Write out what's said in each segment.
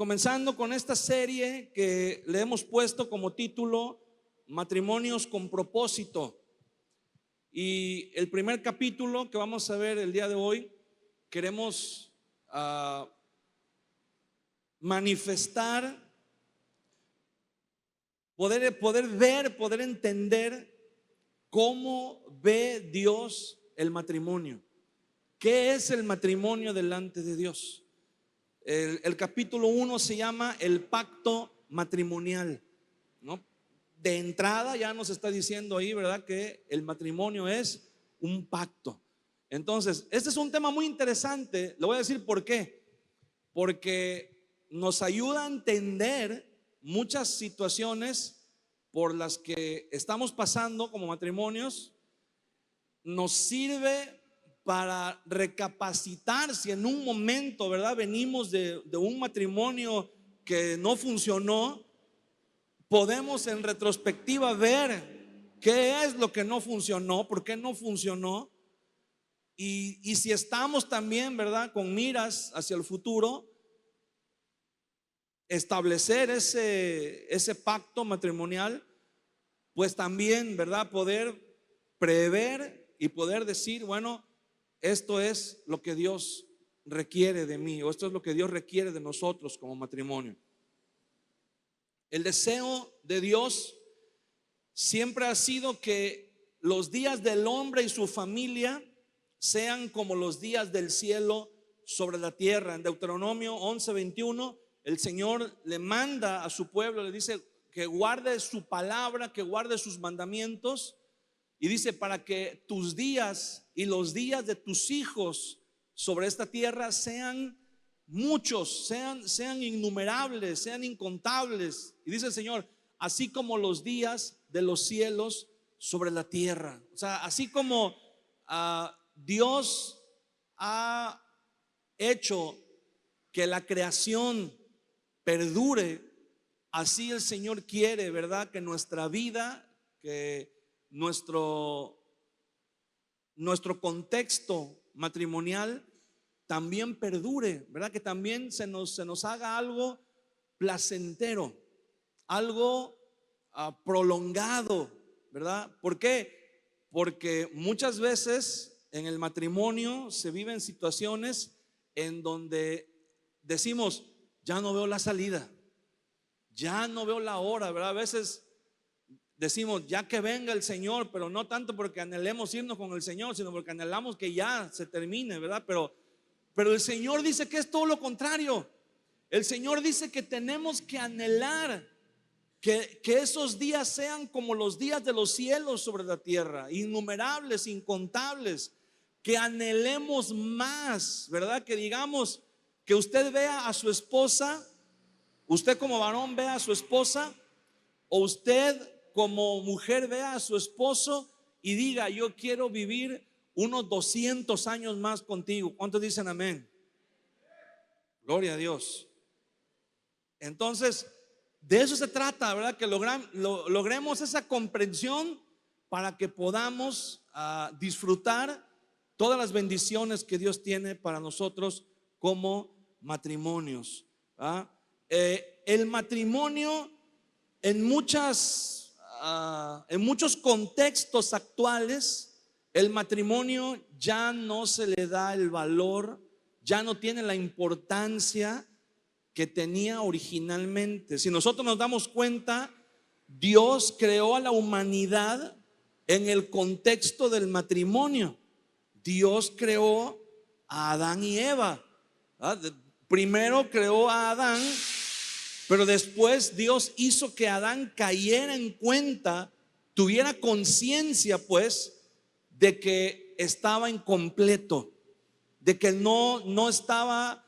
comenzando con esta serie que le hemos puesto como título Matrimonios con propósito. Y el primer capítulo que vamos a ver el día de hoy, queremos manifestar, poder ver, poder entender cómo ve Dios el matrimonio. ¿Qué es el matrimonio delante de Dios? El capítulo 1 se llama el pacto matrimonial, ¿no? De entrada ya nos está diciendo ahí, ¿verdad?, que el matrimonio es un pacto. Entonces, este es un tema muy interesante. Le voy a decir por qué. Porque nos ayuda a entender muchas situaciones por las que estamos pasando como matrimonios. Nos sirve para recapacitar si en un momento, ¿verdad?, venimos de un matrimonio que no funcionó. Podemos en retrospectiva ver qué es lo que no funcionó, por qué no funcionó, y si estamos también, ¿verdad?, con miras hacia el futuro, establecer ese pacto matrimonial, pues también, ¿verdad?, poder prever y poder decir, bueno, esto es lo que Dios requiere de mí, o esto es lo que Dios requiere de nosotros como matrimonio. El deseo de Dios siempre ha sido que los días del hombre y su familia sean como los días del cielo sobre la tierra. En Deuteronomio 11:21, el Señor le manda a su pueblo, le dice que guarde su palabra, que guarde sus mandamientos, y dice para que tus días y los días de tus hijos sobre esta tierra sean muchos, sean innumerables, sean incontables. Y dice el Señor, así como los días de los cielos sobre la tierra. O sea, así como Dios ha hecho que la creación perdure, así el Señor quiere, ¿verdad?, que nuestra vida, que nuestro contexto matrimonial también perdure, ¿verdad? Que también se nos haga algo placentero, algo prolongado, ¿verdad? ¿Por qué? Porque muchas veces en el matrimonio se viven situaciones en donde decimos, ya no veo la salida, ya no veo la hora, ¿verdad? A veces decimos, ya que venga el Señor, pero no tanto porque anhelemos irnos con el Señor, sino porque anhelamos que ya se termine, ¿verdad? Pero el Señor dice que es todo lo contrario. El Señor dice que tenemos que anhelar que esos días sean como los días de los cielos sobre la tierra, innumerables, incontables, que anhelemos más, ¿verdad? Que digamos, que usted vea a su esposa, usted como varón vea a su esposa, o usted como mujer vea a su esposo y diga, yo quiero vivir unos 200 años más contigo. ¿Cuántos dicen amén? Gloria a Dios. Entonces, de eso se trata, ¿verdad? Que logremos esa comprensión para que podamos disfrutar todas las bendiciones que Dios tiene para nosotros como matrimonios. El matrimonio en muchos contextos actuales, el matrimonio ya no se le da el valor, ya no tiene la importancia que tenía originalmente. Si nosotros nos damos cuenta, Dios creó a la humanidad en el contexto del matrimonio. Dios creó a Adán y Eva. Primero creó a Adán, pero después Dios hizo que Adán cayera en cuenta, tuviera conciencia pues de que estaba incompleto, de que no estaba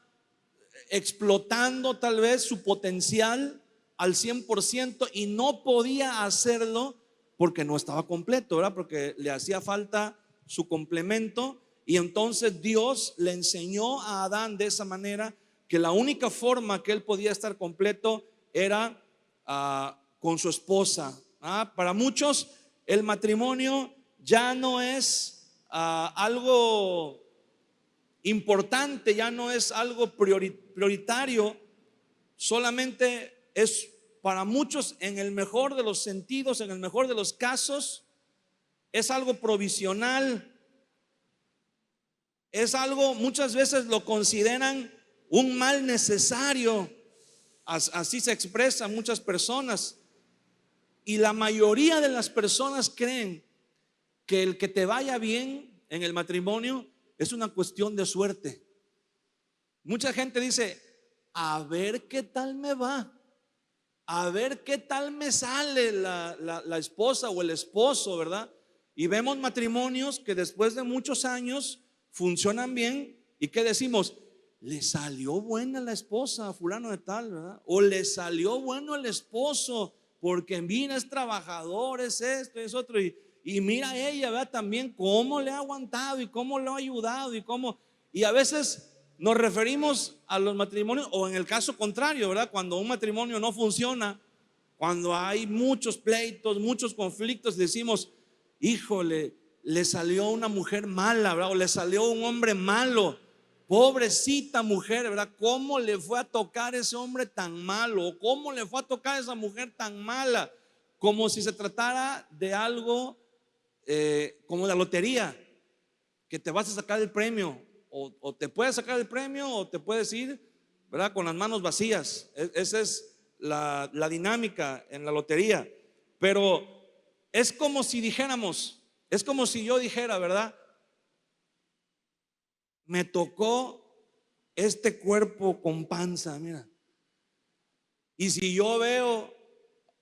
explotando tal vez su potencial al 100% y no podía hacerlo porque no estaba completo, ¿verdad? Porque le hacía falta su complemento, y entonces Dios le enseñó a Adán de esa manera que la única forma que él podía estar completo era con su esposa. Para muchos el matrimonio ya no es algo importante, ya no es algo prioritario, solamente es para muchos, en el mejor de los sentidos, en el mejor de los casos, es algo provisional. Es algo, muchas veces lo consideran un mal necesario. Así se expresan muchas personas. Y la mayoría de las personas creen que el que te vaya bien en el matrimonio es una cuestión de suerte. Mucha gente dice, a ver qué tal me va, a ver qué tal me sale la esposa o el esposo, ¿verdad? Y vemos matrimonios que después de muchos años funcionan bien. ¿Y qué decimos? Le salió buena la esposa a fulano de tal, ¿verdad? O le salió bueno el esposo, porque mira, es trabajador, es esto, es otro. Y mira a ella, ¿verdad? También cómo le ha aguantado y cómo lo ha ayudado y a veces nos referimos a los matrimonios, o en el caso contrario, ¿verdad? Cuando un matrimonio no funciona, cuando hay muchos pleitos, muchos conflictos, decimos, híjole, le salió una mujer mala, ¿verdad? O le salió un hombre malo. Pobrecita mujer, ¿verdad? ¿Cómo le fue a tocar ese hombre tan malo? ¿O cómo le fue a tocar esa mujer tan mala? Como si se tratara de algo como la lotería, que te vas a sacar el premio, o te puedes sacar el premio o te puedes ir, ¿verdad? Con las manos vacías. Esa es la dinámica en la lotería. Pero es como si dijéramos, es como si yo dijera, ¿verdad? Me tocó este cuerpo con panza, mira. Y si yo veo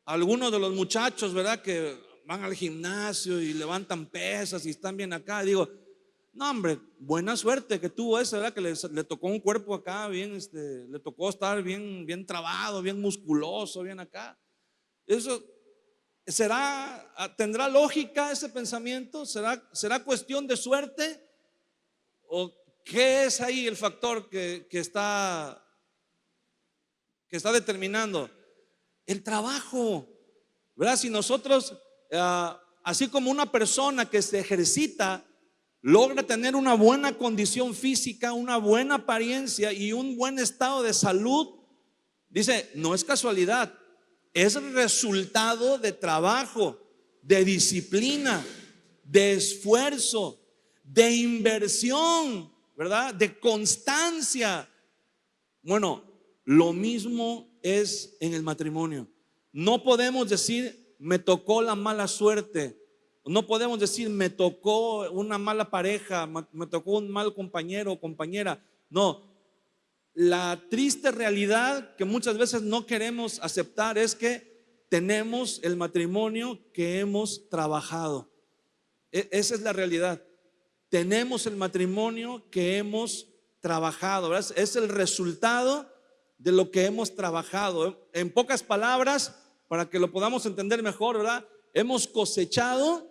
a algunos de los muchachos, ¿verdad? Que van al gimnasio y levantan pesas y están bien acá, digo, no, hombre, buena suerte que tuvo ese, ¿verdad? Que le tocó un cuerpo acá bien, le tocó estar bien trabado, bien musculoso, bien acá. Eso ¿tendrá lógica ese pensamiento? ¿Será cuestión de suerte? ¿O qué es ahí el factor que está determinando? El trabajo, ¿verdad? Si nosotros, así como una persona que se ejercita logra tener una buena condición física, una buena apariencia y un buen estado de salud, dice, no es casualidad, es resultado de trabajo, de disciplina, de esfuerzo, de inversión, ¿verdad? De constancia. Bueno, lo mismo es en el matrimonio. No podemos decir, me tocó la mala suerte. No podemos decir, me tocó una mala pareja, me tocó un mal compañero o compañera. No, la triste realidad que muchas veces no queremos aceptar es que tenemos el matrimonio que hemos trabajado. Esa es la realidad. Tenemos el matrimonio que hemos trabajado, ¿verdad? Es el resultado de lo que hemos trabajado. En pocas palabras, para que lo podamos entender mejor, ¿verdad? Hemos cosechado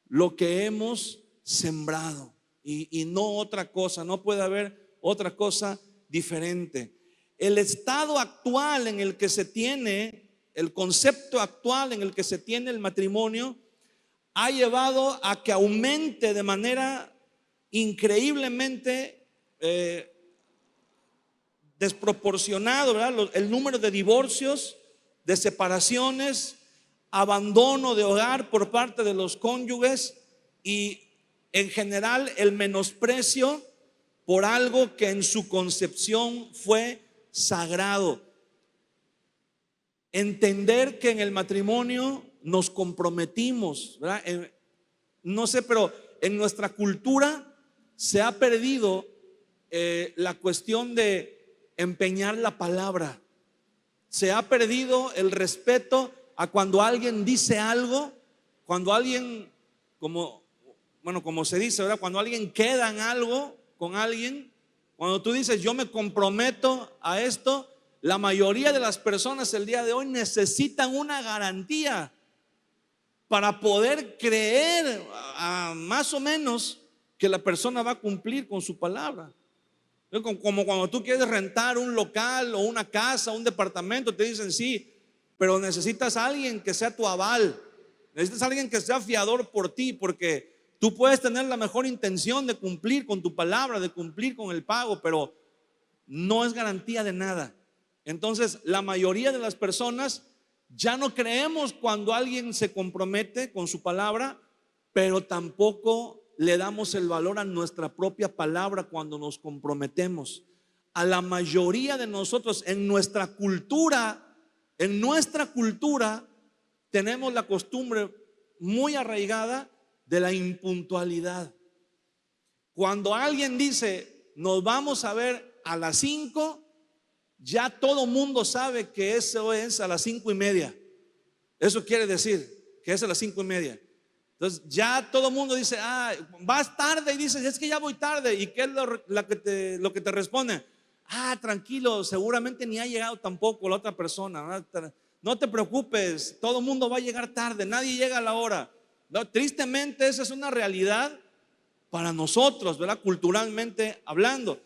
lo que hemos sembrado y no otra cosa. No puede haber otra cosa diferente. El estado actual en el que se tiene, el concepto actual en el que se tiene el matrimonio, ha llevado a que aumente de manera increíblemente desproporcionado, ¿verdad? El número de divorcios, de separaciones, abandono de hogar por parte de los cónyuges y en general el menosprecio por algo que en su concepción fue sagrado. Entender que en el matrimonio nos comprometimos, ¿verdad? No sé, pero en nuestra cultura se ha perdido la cuestión de empeñar la palabra. Se ha perdido el respeto a cuando alguien dice algo, cuando alguien, como se dice, ¿verdad? Cuando alguien queda en algo con alguien, cuando tú dices yo me comprometo a esto, la mayoría de las personas el día de hoy necesitan una garantía para poder creer más o menos que la persona va a cumplir con su palabra. Como cuando tú quieres rentar un local o una casa, un departamento, te dicen sí, pero necesitas a alguien que sea tu aval, necesitas a alguien que sea fiador por ti, porque tú puedes tener la mejor intención de cumplir con tu palabra, de cumplir con el pago, pero no es garantía de nada. Entonces, la mayoría de las personas ya no creemos cuando alguien se compromete con su palabra, pero tampoco le damos el valor a nuestra propia palabra cuando nos comprometemos. A la mayoría de nosotros en nuestra cultura tenemos la costumbre muy arraigada de la impuntualidad. Cuando alguien dice nos vamos a ver a las 5, ya todo mundo sabe que eso es a las 5:30. Eso quiere decir que es a las 5:30. Entonces ya todo mundo dice, vas tarde, y dices, es que ya voy tarde. ¿Y qué es lo que te responde? Tranquilo, seguramente ni ha llegado tampoco la otra persona, ¿verdad? No te preocupes, todo el mundo va a llegar tarde, nadie llega a la hora. No, tristemente esa es una realidad para nosotros, ¿verdad? Culturalmente hablando.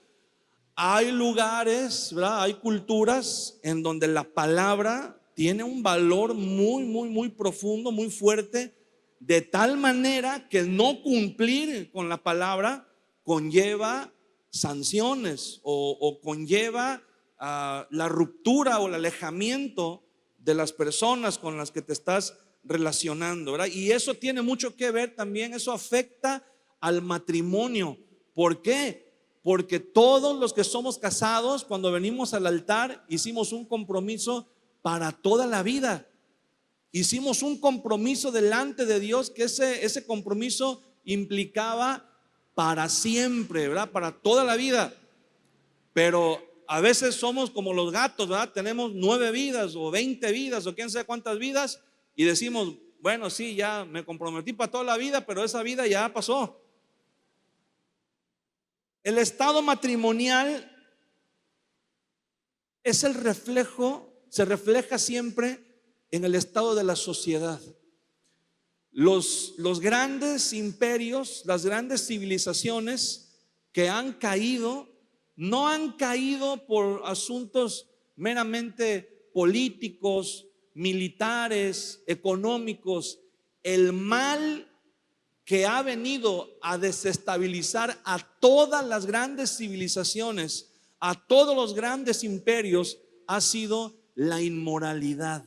Hay lugares, ¿verdad? Hay culturas en donde la palabra tiene un valor muy, muy, muy profundo, muy fuerte, de tal manera que no cumplir con la palabra conlleva sanciones o conlleva la ruptura o el alejamiento de las personas con las que te estás relacionando, ¿verdad? Y eso tiene mucho que ver también, eso afecta al matrimonio. ¿Por qué? Porque todos los que somos casados, cuando venimos al altar, hicimos un compromiso para toda la vida. Hicimos un compromiso delante de Dios, que ese compromiso implicaba para siempre, ¿verdad? Para toda la vida. Pero a veces somos como los gatos, ¿verdad? Tenemos 9 vidas o 20 vidas o quién sabe cuántas vidas, y decimos, bueno, sí, ya me comprometí para toda la vida, pero esa vida ya pasó. El estado matrimonial es el reflejo, se refleja siempre en el estado de la sociedad. Los grandes imperios, las grandes civilizaciones que han caído, no han caído por asuntos meramente políticos, militares, económicos. El mal que ha venido a desestabilizar a todas las grandes civilizaciones, a todos los grandes imperios, ha sido la inmoralidad.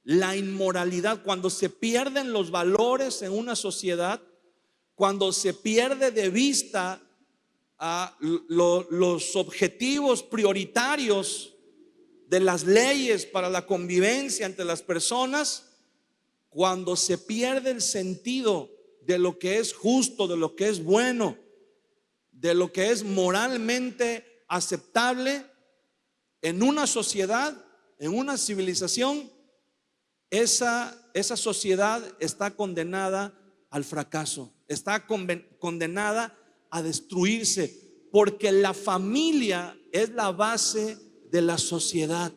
La inmoralidad, cuando se pierden los valores en una sociedad, cuando se pierde de vista los objetivos prioritarios de las leyes para la convivencia entre las personas, cuando se pierde el sentido de lo que es justo, de lo que es bueno, de lo que es moralmente aceptable en una sociedad, en una civilización, esa sociedad está condenada al fracaso, está condenada a destruirse, porque la familia es la base de la sociedad.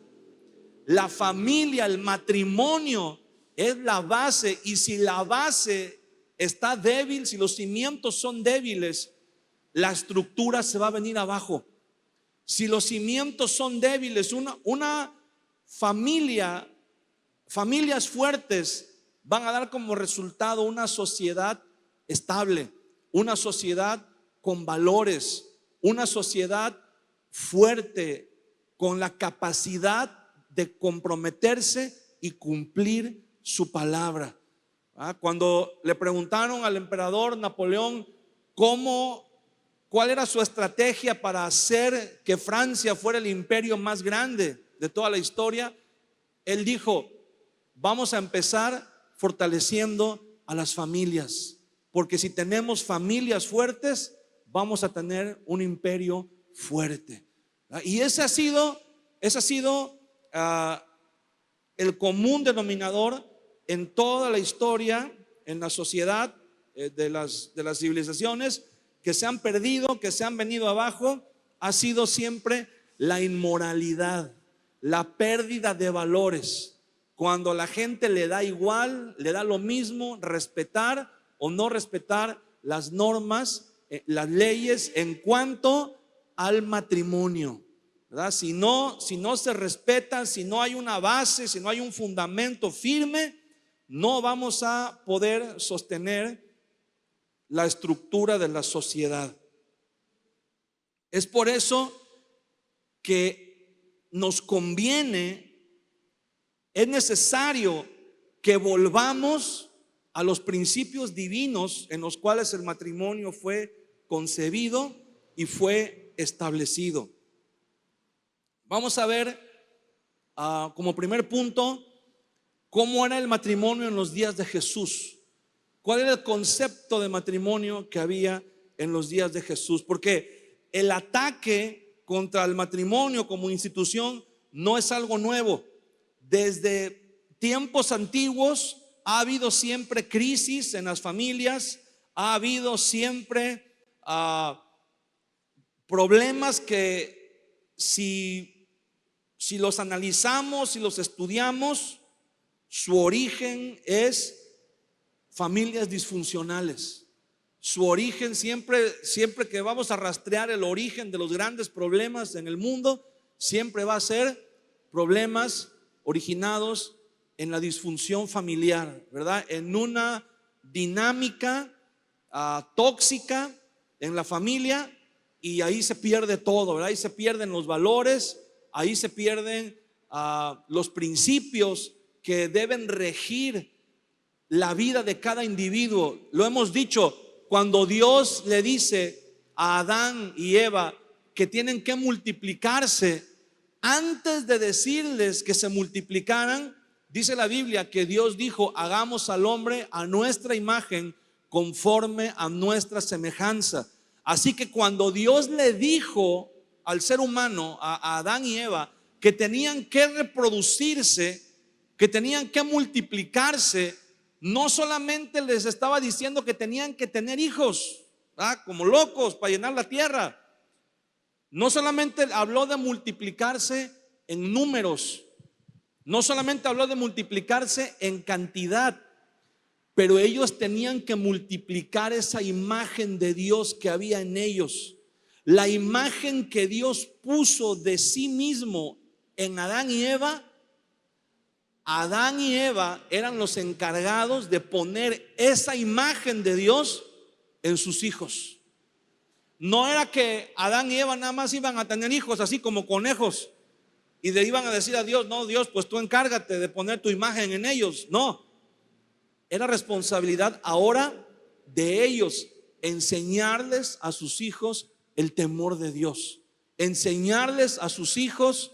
La familia, el matrimonio es la base, y si la base está débil, si los cimientos son débiles, la estructura se va a venir abajo. Si los cimientos son débiles, una familias fuertes van a dar como resultado una sociedad estable, una sociedad con valores, una sociedad fuerte, con la capacidad de comprometerse y cumplir su palabra. Cuando le preguntaron al emperador Napoleón cuál era su estrategia para hacer que Francia fuera el imperio más grande de toda la historia, él dijo: vamos a empezar fortaleciendo a las familias, porque si tenemos familias fuertes, vamos a tener un imperio fuerte. Y ese ha sido el común denominador en toda la historia, en la sociedad de las civilizaciones que se han perdido, que se han venido abajo. Ha sido siempre la inmoralidad, la pérdida de valores. Cuando a la gente le da igual, le da lo mismo respetar o no respetar las normas, las leyes en cuanto al matrimonio, ¿verdad? Si no se respetan, si no hay una base, si no hay un fundamento firme, no vamos a poder sostener la estructura de la sociedad. Es por eso que nos conviene, es necesario que volvamos a los principios divinos en los cuales el matrimonio fue concebido y fue establecido. Vamos a ver como primer punto cómo era el matrimonio en los días de Jesús. ¿Cuál era el concepto de matrimonio que había en los días de Jesús? Porque el ataque contra el matrimonio como institución no es algo nuevo. Desde tiempos antiguos ha habido siempre crisis en las familias, ha habido siempre problemas que si los analizamos, si los estudiamos, su origen es familias disfuncionales. Su origen siempre que vamos a rastrear el origen de los grandes problemas en el mundo, siempre va a ser problemas originados en la disfunción familiar, ¿verdad? En una dinámica tóxica en la familia, y ahí se pierde todo, ¿verdad? Ahí se pierden los valores, ahí se pierden los principios que deben regir la vida de cada individuo. Lo hemos dicho, cuando Dios le dice a Adán y Eva que tienen que multiplicarse, antes de decirles que se multiplicaran, dice la Biblia que Dios dijo: hagamos al hombre a nuestra imagen, conforme a nuestra semejanza. Así que cuando Dios le dijo al ser humano, a Adán y Eva, que tenían que reproducirse, que tenían que multiplicarse, no solamente les estaba diciendo que tenían que tener hijos, como locos para llenar la tierra. No solamente habló de multiplicarse en números, no solamente habló de multiplicarse en cantidad, pero ellos tenían que multiplicar esa imagen de Dios que había en ellos. La imagen que Dios puso de sí mismo en Adán y Eva. Adán y Eva eran los encargados de poner esa imagen de Dios en sus hijos. No era que Adán y Eva nada más iban a tener hijos así como conejos y le iban a decir a Dios: no, Dios, pues tú encárgate de poner tu imagen en ellos. No, era responsabilidad ahora de ellos enseñarles a sus hijos el temor de Dios, enseñarles a sus hijos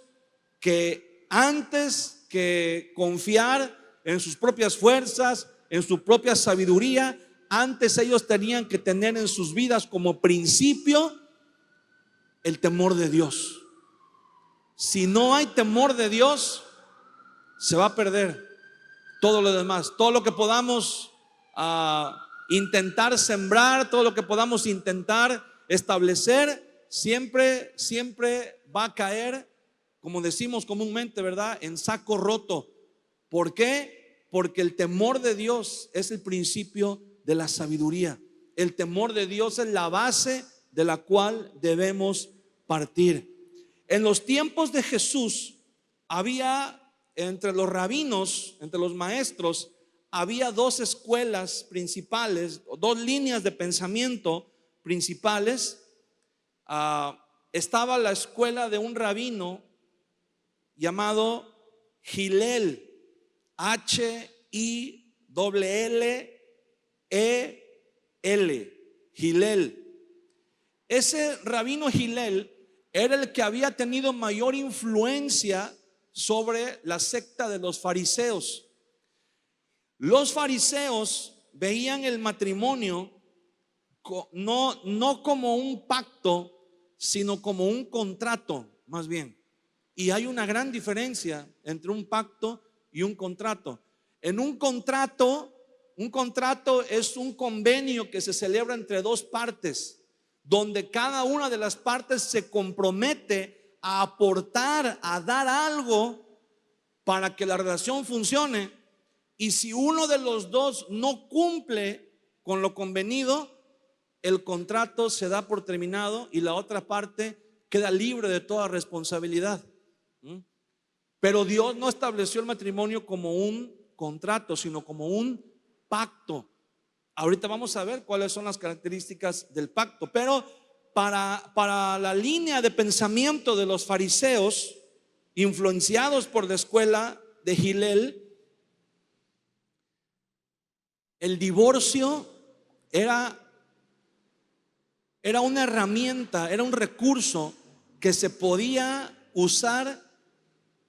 que antes que confiar en sus propias fuerzas, en su propia sabiduría, antes ellos tenían que tener en sus vidas como principio el temor de Dios. Si no hay temor de Dios, se va a perder todo lo demás. Todo lo que podamos intentar sembrar, todo lo que podamos intentar establecer, siempre va a caer, como decimos comúnmente, ¿verdad?, en saco roto. ¿Por qué? Porque el temor de Dios es el principio de la sabiduría. El temor de Dios es la base de la cual debemos partir. En los tiempos de Jesús había entre los rabinos, entre los maestros, había dos escuelas principales, dos líneas de pensamiento principales. Estaba la escuela de un rabino llamado Hillel, H-I-L-L-E-L, Hillel. Ese rabino Hillel era el que había tenido mayor influencia sobre la secta de los fariseos. Los fariseos veían el matrimonio no como un pacto, sino como un contrato, más bien. Y hay una gran diferencia entre un pacto y un contrato. En un contrato es un convenio que se celebra entre dos partes, donde cada una de las partes se compromete a aportar, a dar algo para que la relación funcione. Y si uno de los dos no cumple con lo convenido, el contrato se da por terminado y la otra parte queda libre de toda responsabilidad. Pero Dios no estableció el matrimonio como un contrato, sino como un pacto. Ahorita vamos a ver cuáles son las características del pacto. Pero para la línea de pensamiento de los fariseos, influenciados por la escuela de Hillel, el divorcio era una herramienta, era un recurso que se podía usar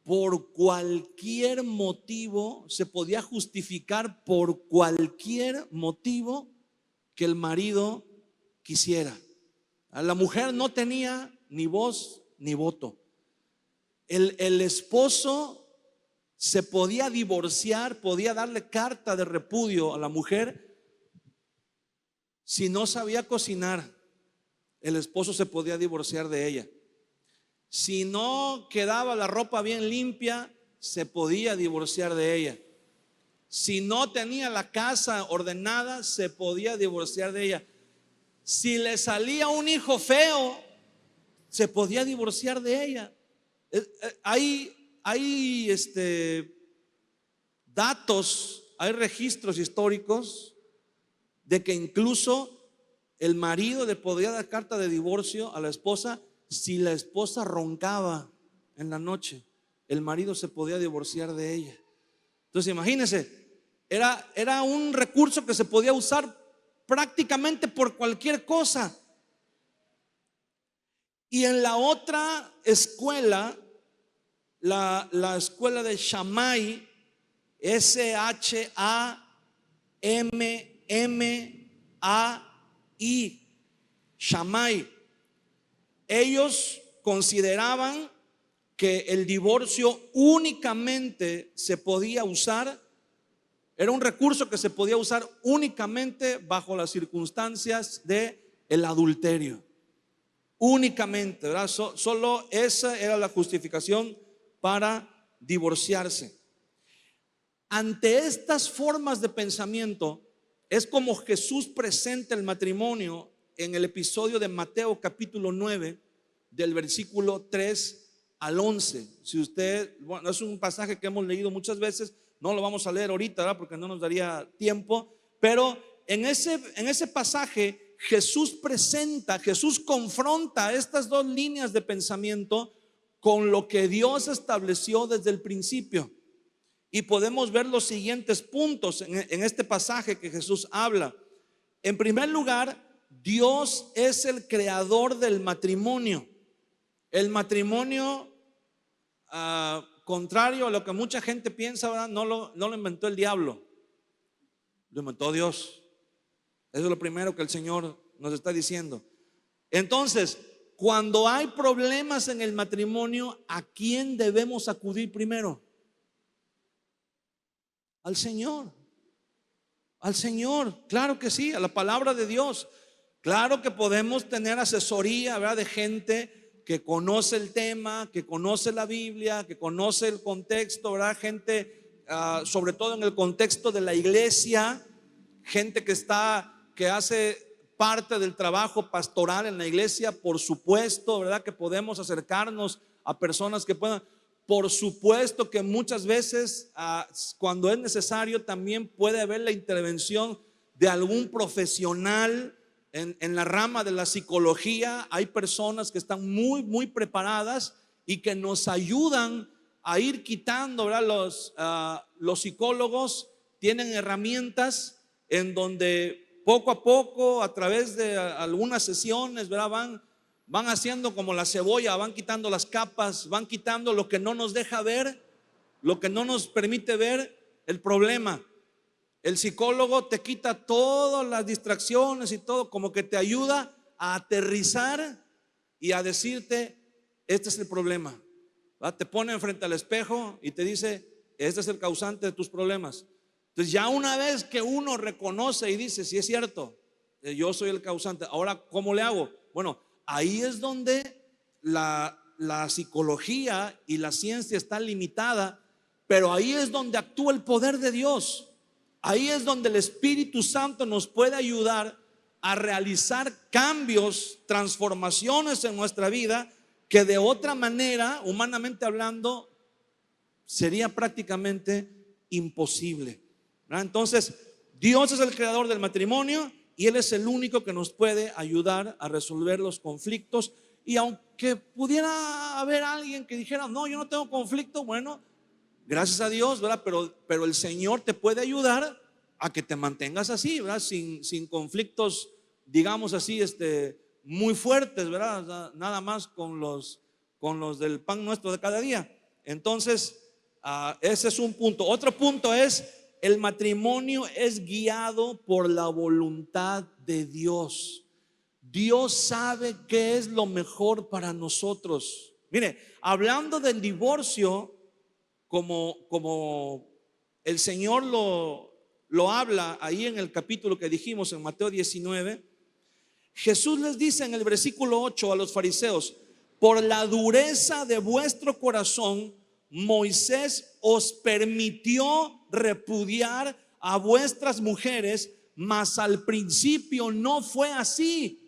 por cualquier motivo, se podía justificar por cualquier motivo que el marido quisiera. La mujer no tenía ni voz ni voto. El esposo se podía divorciar, podía darle carta de repudio a la mujer si no sabía cocinar. El esposo se podía divorciar de ella. Si no quedaba la ropa bien limpia, se podía divorciar de ella. Si no tenía la casa ordenada, se podía divorciar de ella. Si le salía un hijo feo, se podía divorciar de ella. Hay datos, hay registros históricos de que incluso el marido le podía dar carta de divorcio a la esposa. Si la esposa roncaba en la noche, el marido se podía divorciar de ella. Entonces imagínense, era un recurso que se podía usar prácticamente por cualquier cosa. Y en la otra escuela, la escuela de Shammai, Shammai, Shammai, ellos consideraban que el divorcio únicamente se podía usar, era un recurso que se podía usar únicamente bajo las circunstancias del adulterio. Únicamente, ¿verdad? Solo esa era la justificación para divorciarse. Ante estas formas de pensamiento es como Jesús presenta el matrimonio en el episodio de Mateo capítulo 9, del versículo 3 al 11. Si usted, bueno, es un pasaje que hemos leído muchas veces, no lo vamos a leer ahorita, ¿verdad? Porque no nos daría tiempo, pero en ese pasaje Jesús confronta estas dos líneas de pensamiento con lo que Dios estableció desde el principio. Y podemos ver los siguientes puntos en este pasaje que Jesús habla. En primer lugar, Dios es el creador del matrimonio. El matrimonio, contrario a lo que mucha gente piensa, ¿verdad? No lo inventó el diablo, lo inventó Dios. Eso es lo primero que el Señor nos está diciendo. Entonces, cuando hay problemas en el matrimonio, ¿a quién debemos acudir primero? Al Señor. Al Señor, claro que sí, a la palabra de Dios. Claro que podemos tener asesoría, ¿verdad? De gente que conoce el tema, que conoce la Biblia, que conoce el contexto, ¿verdad? Gente, sobre todo en el contexto de la iglesia, gente que hace parte del trabajo pastoral en la iglesia. Por supuesto, ¿verdad? Que podemos acercarnos a personas que puedan. Por supuesto que muchas veces, cuando es necesario, también puede haber la intervención de algún profesional en la rama de la psicología. Hay personas que están muy preparadas y que nos ayudan a ir quitando, ¿verdad? Los psicólogos tienen herramientas en donde poco a poco, a través de algunas sesiones, ¿verdad? Van haciendo como la cebolla, van quitando las capas, van quitando lo que no nos deja ver, lo que no nos permite ver el problema. El psicólogo te quita todas las distracciones y todo, como que te ayuda a aterrizar y a decirte: este es el problema. ¿Verdad? Te pone enfrente al espejo y te dice: este es el causante de tus problemas. Entonces ya una vez que uno reconoce y dice: sí, es cierto, yo soy el causante, ahora ¿cómo le hago? Bueno, ahí es donde la psicología y la ciencia está limitada, pero ahí es donde actúa el poder de Dios. Ahí es donde el Espíritu Santo nos puede ayudar a realizar cambios, transformaciones en nuestra vida que de otra manera, humanamente hablando, sería prácticamente imposible. Entonces, Dios es el creador del matrimonio y Él es el único que nos puede ayudar a resolver los conflictos. Y que pudiera haber alguien que dijera, no, yo no tengo conflicto. Bueno, gracias a Dios, ¿verdad? Pero el Señor te puede ayudar a que te mantengas así, ¿verdad? Sin conflictos, digamos así, muy fuertes, ¿verdad? O sea, nada más con los del pan nuestro de cada día. Entonces, ese es un punto. Otro punto es: el matrimonio es guiado por la voluntad de Dios. Dios sabe qué es lo mejor para nosotros. Mire, hablando del divorcio, como el Señor lo habla ahí en el capítulo que dijimos en Mateo 19, Jesús les dice en el versículo 8 a los fariseos: por la dureza de vuestro corazón, Moisés os permitió repudiar a vuestras mujeres, mas al principio no fue así.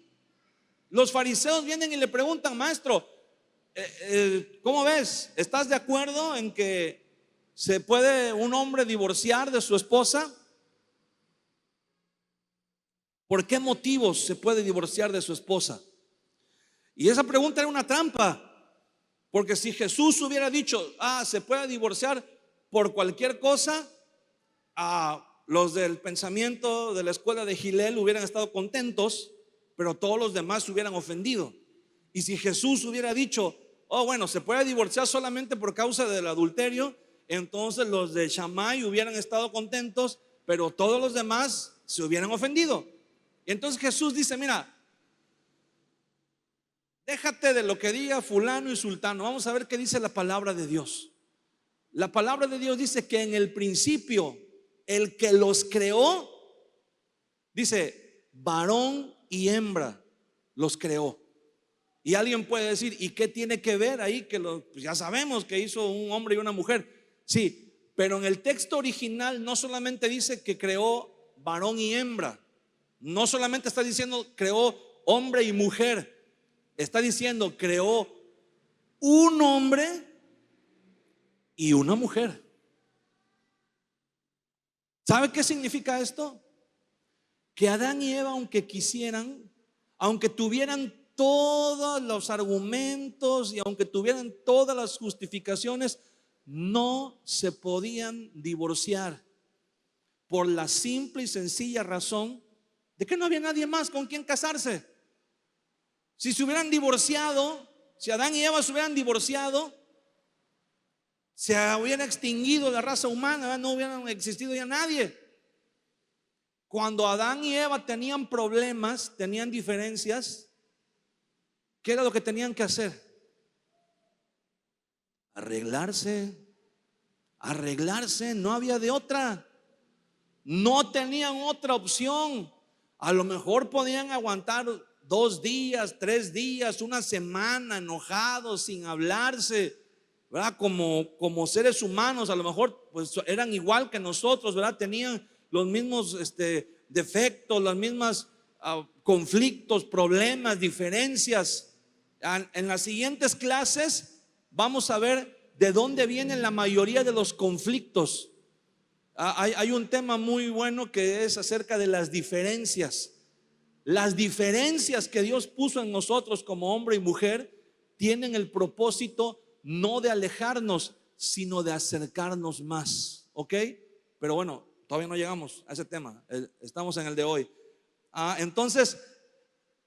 Los fariseos vienen y le preguntan: maestro, ¿cómo ves? ¿Estás de acuerdo en que se puede un hombre divorciar de su esposa? ¿Por qué motivos se puede divorciar de su esposa? Y esa pregunta era una trampa, porque si Jesús hubiera dicho, se puede divorciar por cualquier cosa, los del pensamiento de la escuela de Gilel hubieran estado contentos, pero todos los demás se hubieran ofendido. Y si Jesús hubiera dicho, bueno, se puede divorciar solamente por causa del adulterio, entonces los de Shammai hubieran estado contentos, pero todos los demás se hubieran ofendido. Y entonces Jesús dice: mira, déjate de lo que diga fulano y sultano, vamos a ver qué dice la palabra de Dios. La palabra de Dios dice que en el principio el que los creó, dice, varón y hembra los creó. Y alguien puede decir, ¿y qué tiene que ver ahí? Pues ya sabemos que hizo un hombre y una mujer. Sí, pero en el texto original no solamente dice que creó varón y hembra, no solamente está diciendo creó hombre y mujer, está diciendo creó un hombre y una mujer. ¿Sabe qué significa esto? Que Adán y Eva, aunque quisieran, aunque tuvieran todos los argumentos y aunque tuvieran todas las justificaciones, no se podían divorciar, por la simple y sencilla razón de que no había nadie más con quien casarse. Si se hubieran divorciado, si Adán y Eva se hubieran divorciado, se hubiera extinguido la raza humana, no hubieran existido ya nadie. Cuando Adán y Eva tenían problemas, tenían diferencias, ¿qué era lo que tenían que hacer? Arreglarse, no había de otra. No tenían otra opción. A lo mejor podían aguantar 2 días, 3 días, una semana enojados, sin hablarse, ¿verdad? Como seres humanos, a lo mejor pues eran igual que nosotros, ¿verdad? Tenían los mismos defectos, las mismas conflictos, problemas, diferencias. En las siguientes clases vamos a ver de dónde vienen la mayoría de los conflictos. Hay un tema muy bueno que es acerca de las diferencias. Las diferencias que Dios puso en nosotros como hombre y mujer tienen el propósito no de alejarnos, sino de acercarnos más. ¿Ok? Pero bueno, todavía no llegamos a ese tema. Estamos en el de hoy. Entonces,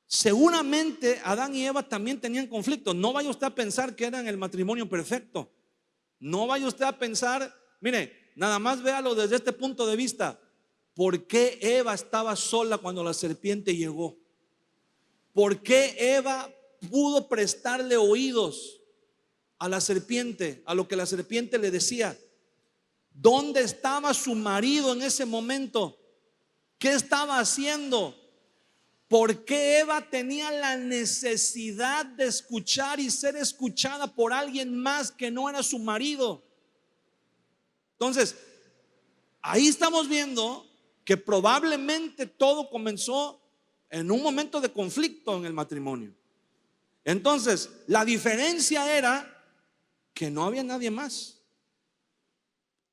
seguramente Adán y Eva también tenían conflictos. No vaya usted a pensar que eran el matrimonio perfecto. No vaya usted a pensar, mire, nada más véalo desde este punto de vista. ¿Por qué Eva estaba sola cuando la serpiente llegó? ¿Por qué Eva pudo prestarle oídos a la serpiente, a lo que la serpiente le decía? ¿Dónde estaba su marido en ese momento? ¿Qué estaba haciendo? ¿Por qué Eva tenía la necesidad de escuchar y ser escuchada por alguien más que no era su marido? Entonces, ahí estamos viendo que probablemente todo comenzó en un momento de conflicto en el matrimonio. Entonces, la diferencia era que no había nadie más.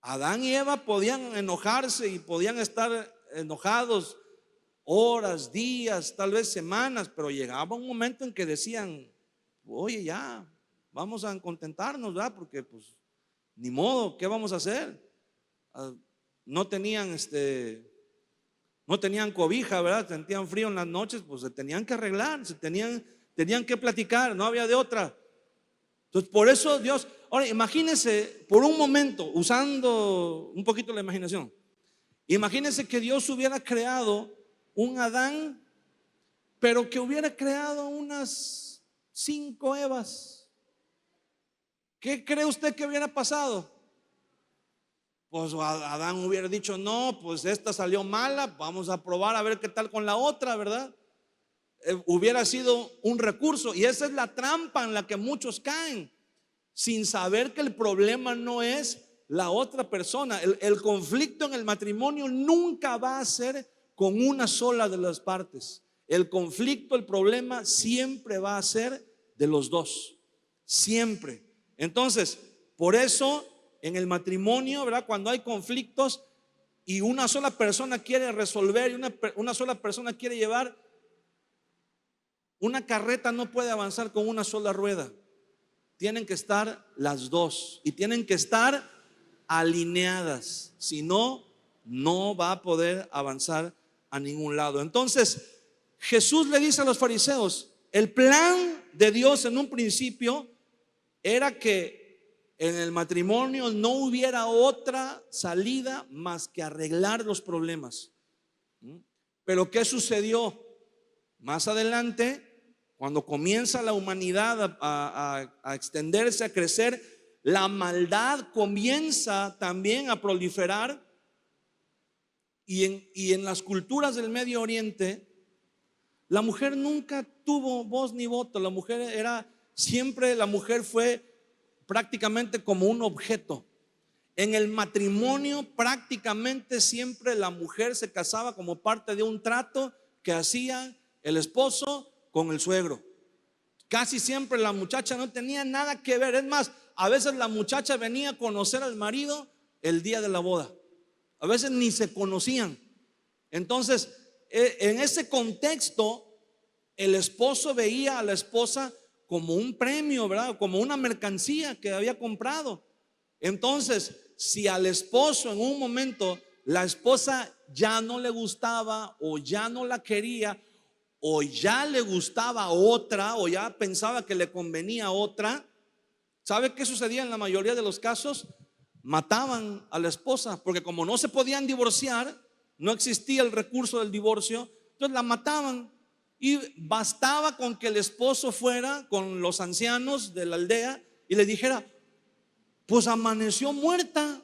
Adán y Eva podían enojarse y podían estar enojados horas, días, tal vez semanas, pero llegaba un momento en que decían, oye, ya, vamos a contentarnos, ¿verdad? Porque pues ni modo, ¿qué vamos a hacer? No tenían no tenían cobija, ¿verdad? Sentían frío en las noches, pues se tenían que arreglar, tenían que platicar, no había de otra. Entonces, por eso Dios, ahora imagínense por un momento, usando un poquito la imaginación, imagínense que Dios hubiera creado un Adán, pero que hubiera creado unas 5 Evas. ¿Qué cree usted que hubiera pasado? Pues Adán hubiera dicho, no, pues esta salió mala, vamos a probar a ver qué tal con la otra, ¿verdad? Hubiera sido un recurso, y esa es la trampa en la que muchos caen, sin saber que el problema no es la otra persona. El conflicto en el matrimonio nunca va a ser con una sola de las partes. El conflicto, el problema siempre va a ser de los dos, siempre. Entonces, por eso en el matrimonio, ¿verdad? Cuando hay conflictos y una sola persona quiere resolver y una sola persona quiere llevar, una carreta no puede avanzar con una sola rueda. Tienen que estar las dos y tienen que estar alineadas. Si no, no va a poder avanzar a ningún lado. Entonces, Jesús le dice a los fariseos, el plan de Dios en un principio era que en el matrimonio no hubiera otra salida más que arreglar los problemas. Pero ¿qué sucedió? Más adelante, cuando comienza la humanidad a extenderse, a crecer, la maldad comienza también a proliferar. Y en las culturas del Medio Oriente, la mujer nunca tuvo voz ni voto. La mujer fue prácticamente como un objeto. En el matrimonio prácticamente siempre la mujer se casaba como parte de un trato que hacía el esposo con el suegro. Casi siempre la muchacha no tenía nada que ver. Es más, a veces la muchacha venía a conocer al marido el día de la boda. A veces ni se conocían. Entonces, en ese contexto, el esposo veía a la esposa como un premio, ¿verdad? Como una mercancía que había comprado. Entonces, si al esposo en un momento la esposa ya no le gustaba o ya no la quería o ya le gustaba otra o ya pensaba que le convenía otra, ¿sabe qué sucedía en la mayoría de los casos? Mataban a la esposa, porque como no se podían divorciar, no existía el recurso del divorcio, entonces la mataban. Y bastaba con que el esposo fuera con los ancianos de la aldea y le dijera, pues amaneció muerta.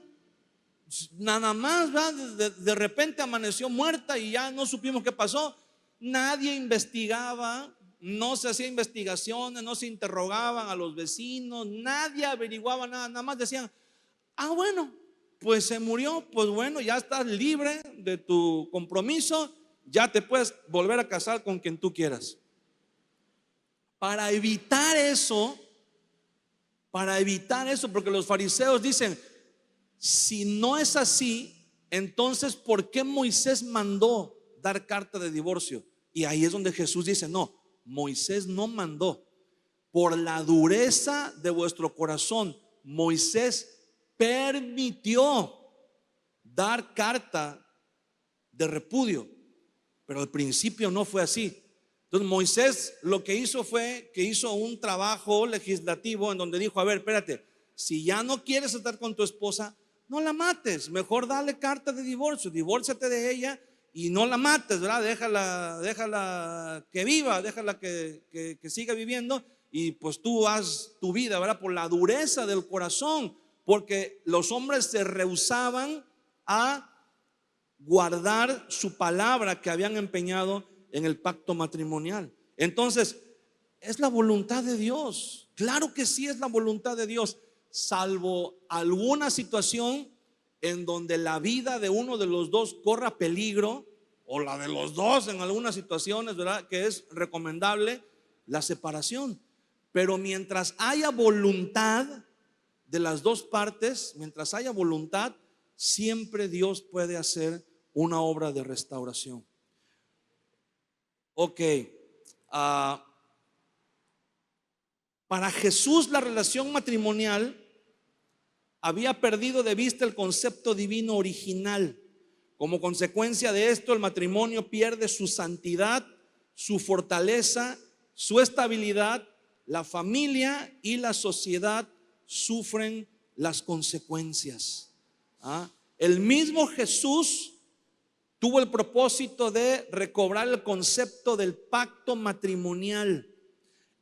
Nada más, ¿verdad? De repente amaneció muerta y ya no supimos qué pasó. Nadie investigaba, no se hacía investigaciones, no se interrogaban a los vecinos, nadie averiguaba nada. Nada más decían, bueno, pues se murió, pues bueno, ya estás libre de tu compromiso, ya te puedes volver a casar con quien tú quieras. Para evitar eso, porque los fariseos dicen, si no es así, entonces ¿por qué Moisés mandó dar carta de divorcio? Y ahí es donde Jesús dice, no, Moisés no mandó. Por la dureza de vuestro corazón, Moisés permitió dar carta de repudio, pero al principio no fue así. Entonces Moisés lo que hizo fue que hizo un trabajo legislativo en donde dijo, a ver, espérate, si ya no quieres estar con tu esposa, no la mates, mejor dale carta de divorcio, divórciate de ella y no la mates, ¿verdad? Déjala que viva, déjala que siga viviendo y pues tú haz tu vida, ¿verdad? Por la dureza del corazón, porque los hombres se rehusaban a guardar su palabra que habían empeñado en el pacto matrimonial. Entonces, es la voluntad de Dios. Claro que sí es la voluntad de Dios, salvo alguna situación en donde la vida de uno de los dos corra peligro, o la de los dos en algunas situaciones, ¿verdad? Que es recomendable la separación. Pero mientras haya voluntad de las dos partes, mientras haya voluntad, siempre Dios puede hacer una obra de restauración. Ok, Para Jesús la relación matrimonial había perdido de vista el concepto divino original. Como consecuencia de esto, el matrimonio pierde su santidad, su fortaleza, su estabilidad. La familia y la sociedad sufren las consecuencias. El mismo Jesús tuvo el propósito de recobrar el concepto del pacto matrimonial.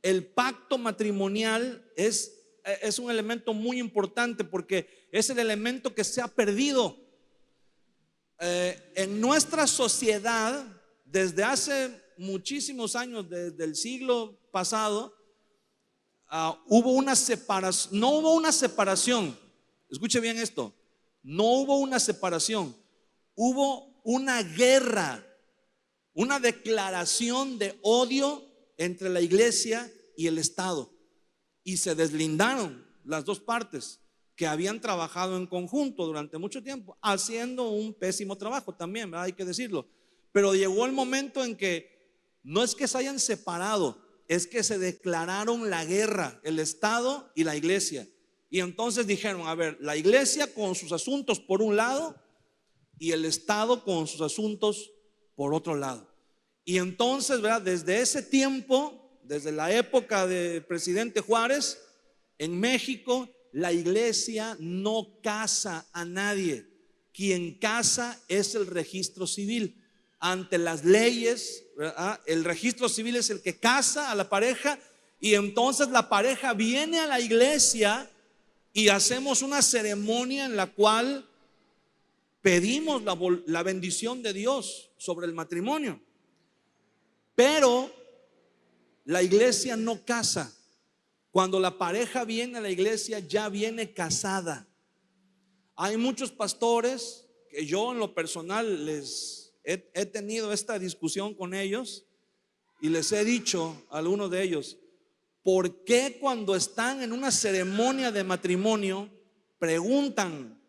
El pacto matrimonial es un elemento muy importante porque es el elemento que se ha perdido. En nuestra sociedad, desde hace muchísimos años, desde el siglo pasado, hubo una separación. No hubo una separación, escuche bien esto, no hubo una separación, hubo una guerra, una declaración de odio entre la iglesia y el Estado, y se deslindaron las dos partes que habían trabajado en conjunto durante mucho tiempo, haciendo un pésimo trabajo también, ¿verdad? Hay que decirlo. Pero llegó el momento en que no es que se hayan separado, es que se declararon la guerra, el Estado y la iglesia. Y entonces dijeron, a ver, la iglesia con sus asuntos por un lado y el Estado con sus asuntos por otro lado. Y entonces, ¿verdad? Desde ese tiempo, desde la época del presidente Juárez, en México, la iglesia no casa a nadie. Quien casa es el registro civil. Ante las leyes, ¿verdad? El registro civil es el que casa a la pareja, y entonces la pareja viene a la iglesia y hacemos una ceremonia en la cual pedimos la bendición de Dios sobre el matrimonio. Pero la iglesia no casa. Cuando la pareja viene a la iglesia, ya viene casada. Hay muchos pastores que yo en lo personal he tenido esta discusión con ellos y les he dicho a algunos de ellos, ¿por qué cuando están en una ceremonia de matrimonio preguntan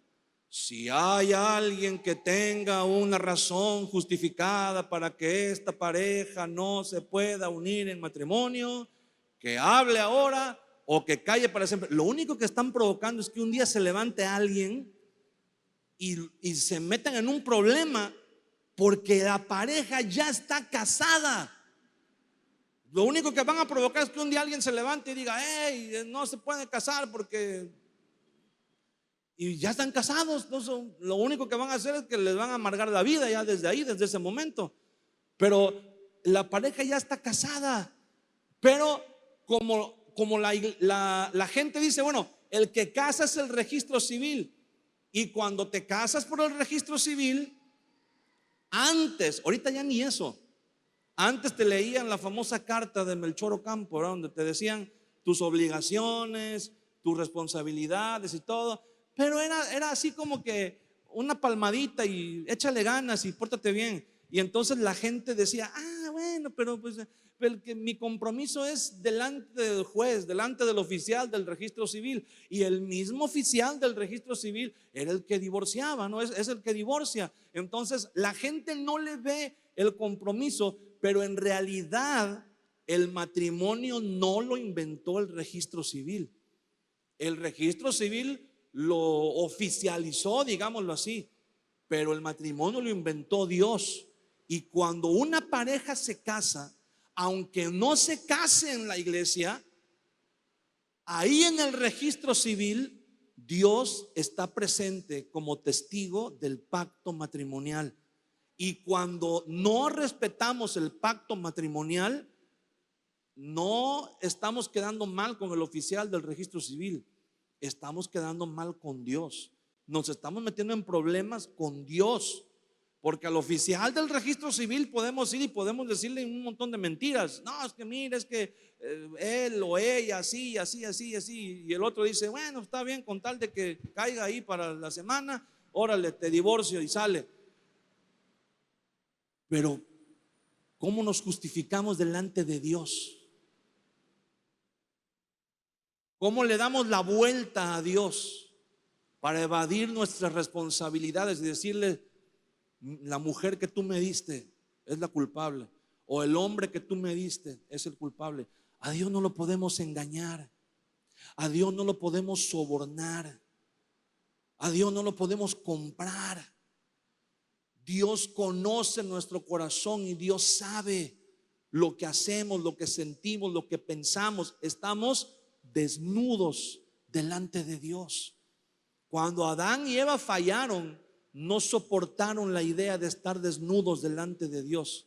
si hay alguien que tenga una razón justificada para que esta pareja no se pueda unir en matrimonio, que hable ahora o que calle para siempre? Lo único que están provocando es que un día se levante alguien y se metan en un problema porque la pareja ya está casada. Lo único que van a provocar es que un día alguien se levante y diga, hey, no se puede casar porque... Y ya están casados. Entonces, lo único que van a hacer es que les van a amargar la vida ya desde ahí, desde ese momento. Pero la pareja ya está casada. Pero como la gente dice, bueno, el que casa es el registro civil. Y cuando te casas por el registro civil, antes, ahorita ya ni eso. Antes te leían la famosa carta de Melchor Ocampo, ¿verdad? Donde te decían tus obligaciones, tus responsabilidades y todo. Pero era así como que una palmadita y échale ganas y pórtate bien. Y entonces la gente decía, bueno, pero pues que mi compromiso es delante del juez, delante del oficial del registro civil. Y el mismo oficial del registro civil era el que divorciaba, ¿no? Es el que divorcia. Entonces la gente no le ve el compromiso, pero en realidad el matrimonio no lo inventó el registro civil. El registro civil lo oficializó, digámoslo así, pero el matrimonio lo inventó Dios. Y cuando una pareja se casa, aunque no se case en la iglesia, ahí en el registro civil Dios está presente como testigo del pacto matrimonial. Y cuando no respetamos el pacto matrimonial, no estamos quedando mal con el oficial del registro civil, estamos quedando mal con Dios. Nos estamos metiendo en problemas con Dios, porque al oficial del registro civil podemos ir y podemos decirle un montón de mentiras. No, es que mira, es que él o ella así, así, así, así. Y el otro dice, bueno, está bien, con tal de que caiga ahí para la semana, órale, te divorcio, y sale. Pero ¿cómo nos justificamos delante de Dios? ¿Cómo le damos la vuelta a Dios para evadir nuestras responsabilidades y decirle, la mujer que tú me diste es la culpable, o el hombre que tú me diste es el culpable? A Dios no lo podemos engañar. A Dios no lo podemos sobornar. A Dios no lo podemos comprar. Dios conoce nuestro corazón y Dios sabe lo que hacemos, lo que sentimos, lo que pensamos. Estamos desnudos delante de Dios. Cuando Adán y Eva fallaron, no soportaron la idea de estar desnudos delante de Dios.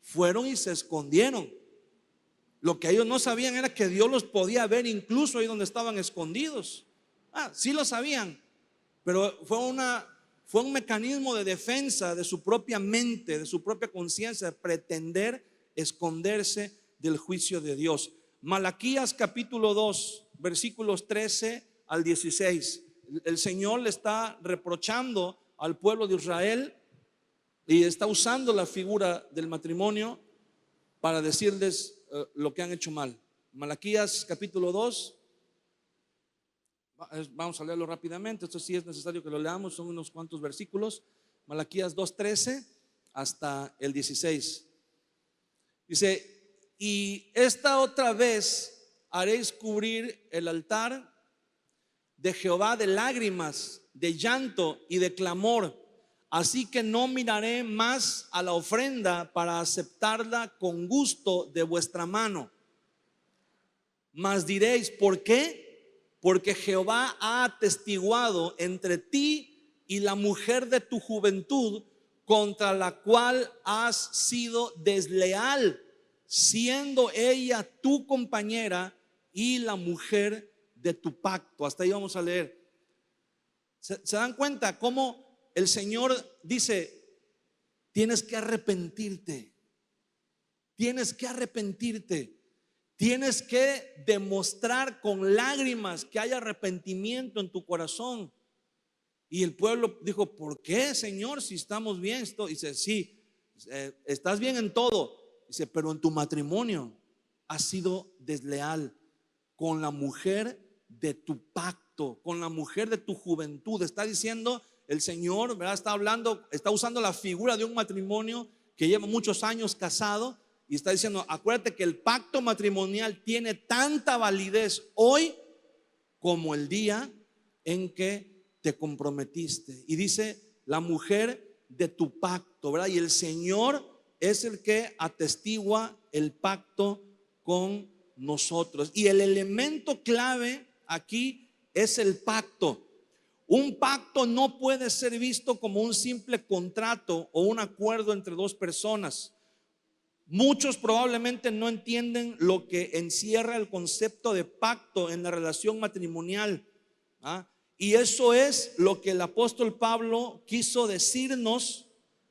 Fueron y se escondieron. Lo que ellos no sabían era que Dios los podía ver incluso ahí donde estaban escondidos. Sí lo sabían, pero fue un mecanismo de defensa de su propia mente, de su propia conciencia, de pretender esconderse del juicio de Dios. Malaquías capítulo 2, versículos 13 al 16. El Señor le está reprochando al pueblo de Israel y está usando la figura del matrimonio para decirles lo que han hecho mal. Malaquías capítulo 2. Vamos a leerlo rápidamente. Esto sí es necesario que lo leamos, son unos cuantos versículos. Malaquías 2:13 hasta el 16. Dice: y esta otra vez haréis cubrir el altar de Jehová de lágrimas, de llanto y de clamor. Así que no miraré más a la ofrenda para aceptarla con gusto de vuestra mano. Mas diréis: ¿por qué? Porque Jehová ha atestiguado entre ti y la mujer de tu juventud, contra la cual has sido desleal, siendo ella tu compañera y la mujer de tu pacto. Hasta ahí vamos a leer. ¿Se dan cuenta cómo el Señor dice: tienes que arrepentirte? Tienes que arrepentirte. Tienes que demostrar con lágrimas que hay arrepentimiento en tu corazón. Y el pueblo dijo: ¿por qué, Señor, si estamos bien? Dice: sí, estás bien en todo. Dice: pero en tu matrimonio has sido desleal con la mujer de tu pacto, con la mujer de tu juventud. Está diciendo el Señor, ¿verdad? Está hablando, está usando la figura de un matrimonio que lleva muchos años casado. Y está diciendo: acuérdate que el pacto matrimonial tiene tanta validez hoy como el día en que te comprometiste. Y dice: la mujer de tu pacto, ¿verdad? Y el Señor es el que atestigua el pacto con nosotros. Y el elemento clave aquí es el pacto. Un pacto no puede ser visto como un simple contrato o un acuerdo entre dos personas. Muchos probablemente no entienden lo que encierra el concepto de pacto en la relación matrimonial. Y eso es lo que el apóstol Pablo quiso decirnos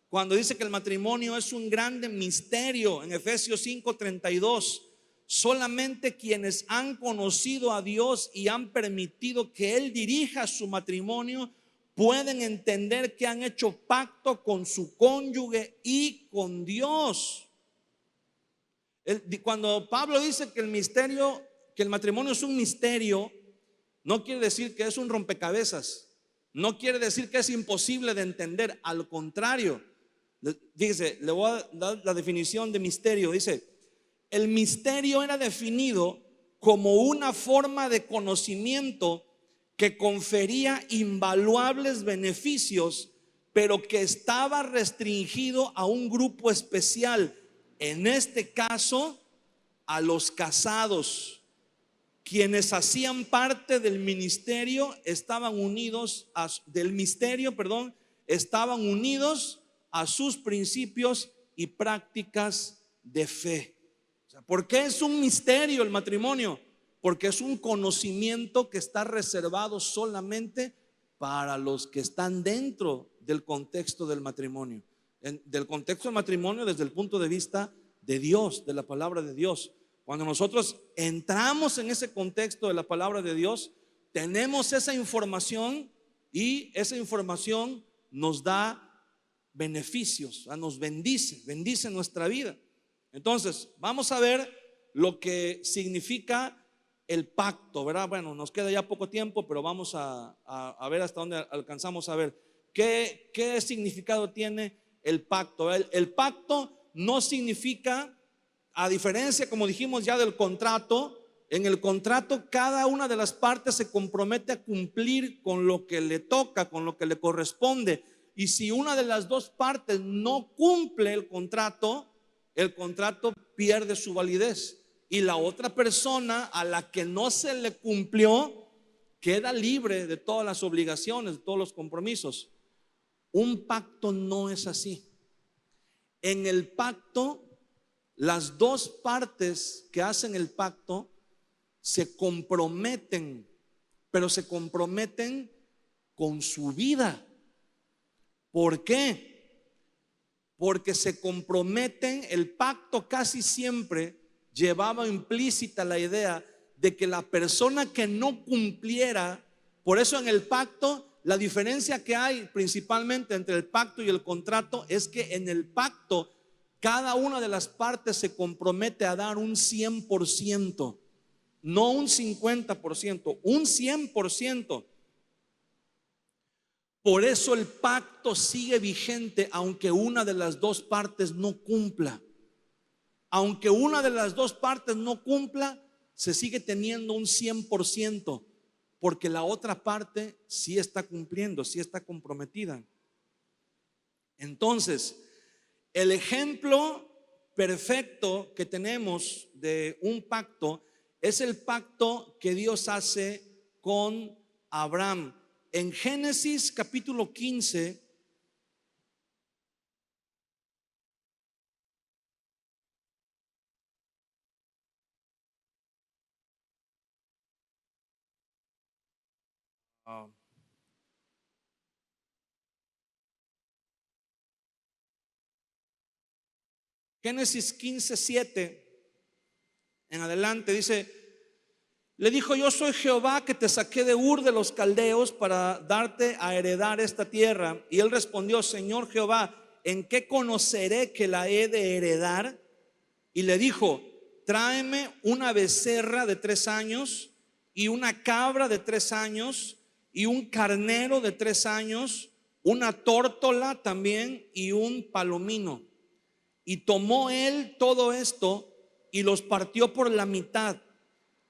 cuando dice que el matrimonio es un grande misterio en Efesios 5:32. Solamente quienes han conocido a Dios y han permitido que Él dirija su matrimonio pueden entender que han hecho pacto con su cónyuge y con Dios. Cuando Pablo dice que el matrimonio es un misterio, no quiere decir que es un rompecabezas, no quiere decir que es imposible de entender. Al contrario, dice, le voy a dar la definición de misterio. Dice: el misterio era definido como una forma de conocimiento que confería invaluables beneficios, pero que estaba restringido a un grupo especial. En este caso, a los casados. Quienes hacían parte del ministerio estaban unidos estaban unidos a sus principios y prácticas de fe. ¿Por qué es un misterio el matrimonio? Porque es un conocimiento que está reservado solamente para los que están dentro del contexto del matrimonio. Del contexto del matrimonio desde el punto de vista de Dios, de la palabra de Dios. Cuando nosotros entramos en ese contexto de la palabra de Dios, tenemos esa información y esa información nos da beneficios, nos bendice nuestra vida. Entonces, vamos a ver lo que significa el pacto, ¿verdad? Bueno, nos queda ya poco tiempo, pero vamos a ver hasta dónde alcanzamos a ver. ¿Qué significado tiene el pacto? El pacto no significa A diferencia, como dijimos ya, del contrato, en el contrato cada una de las partes se compromete a cumplir con lo que le toca, con lo que le corresponde. Y si una de las dos partes no cumple el contrato pierde su validez. Y la otra persona a la que no se le cumplió queda libre de todas las obligaciones, de todos los compromisos. Un pacto no es así. En el pacto, las dos partes que hacen el pacto se comprometen, pero se comprometen con su vida. ¿Por qué? Porque se comprometen, el pacto casi siempre llevaba implícita la idea de que la persona que no cumpliera, por eso en el pacto, la diferencia que hay principalmente entre el pacto y el contrato es que en el pacto cada una de las partes se compromete a dar un 100%, no un 50%, un 100%. Por eso el pacto sigue vigente aunque una de las dos partes no cumpla. Aunque una de las dos partes no cumpla, se sigue teniendo un 100%, porque la otra parte sí está cumpliendo, sí está comprometida. Entonces, el ejemplo perfecto que tenemos de un pacto es el pacto que Dios hace con Abraham. En Génesis capítulo 15, Génesis 15:7 en adelante dice: le dijo, yo soy Jehová que te saqué de Ur de los Caldeos para darte a heredar esta tierra. Y él respondió, Señor Jehová, ¿en qué conoceré que la he de heredar? Y le dijo, tráeme una becerra de 3 años y una cabra de 3 años y un carnero de 3 años, una tórtola también y un palomino. Y tomó él todo esto y los partió por la mitad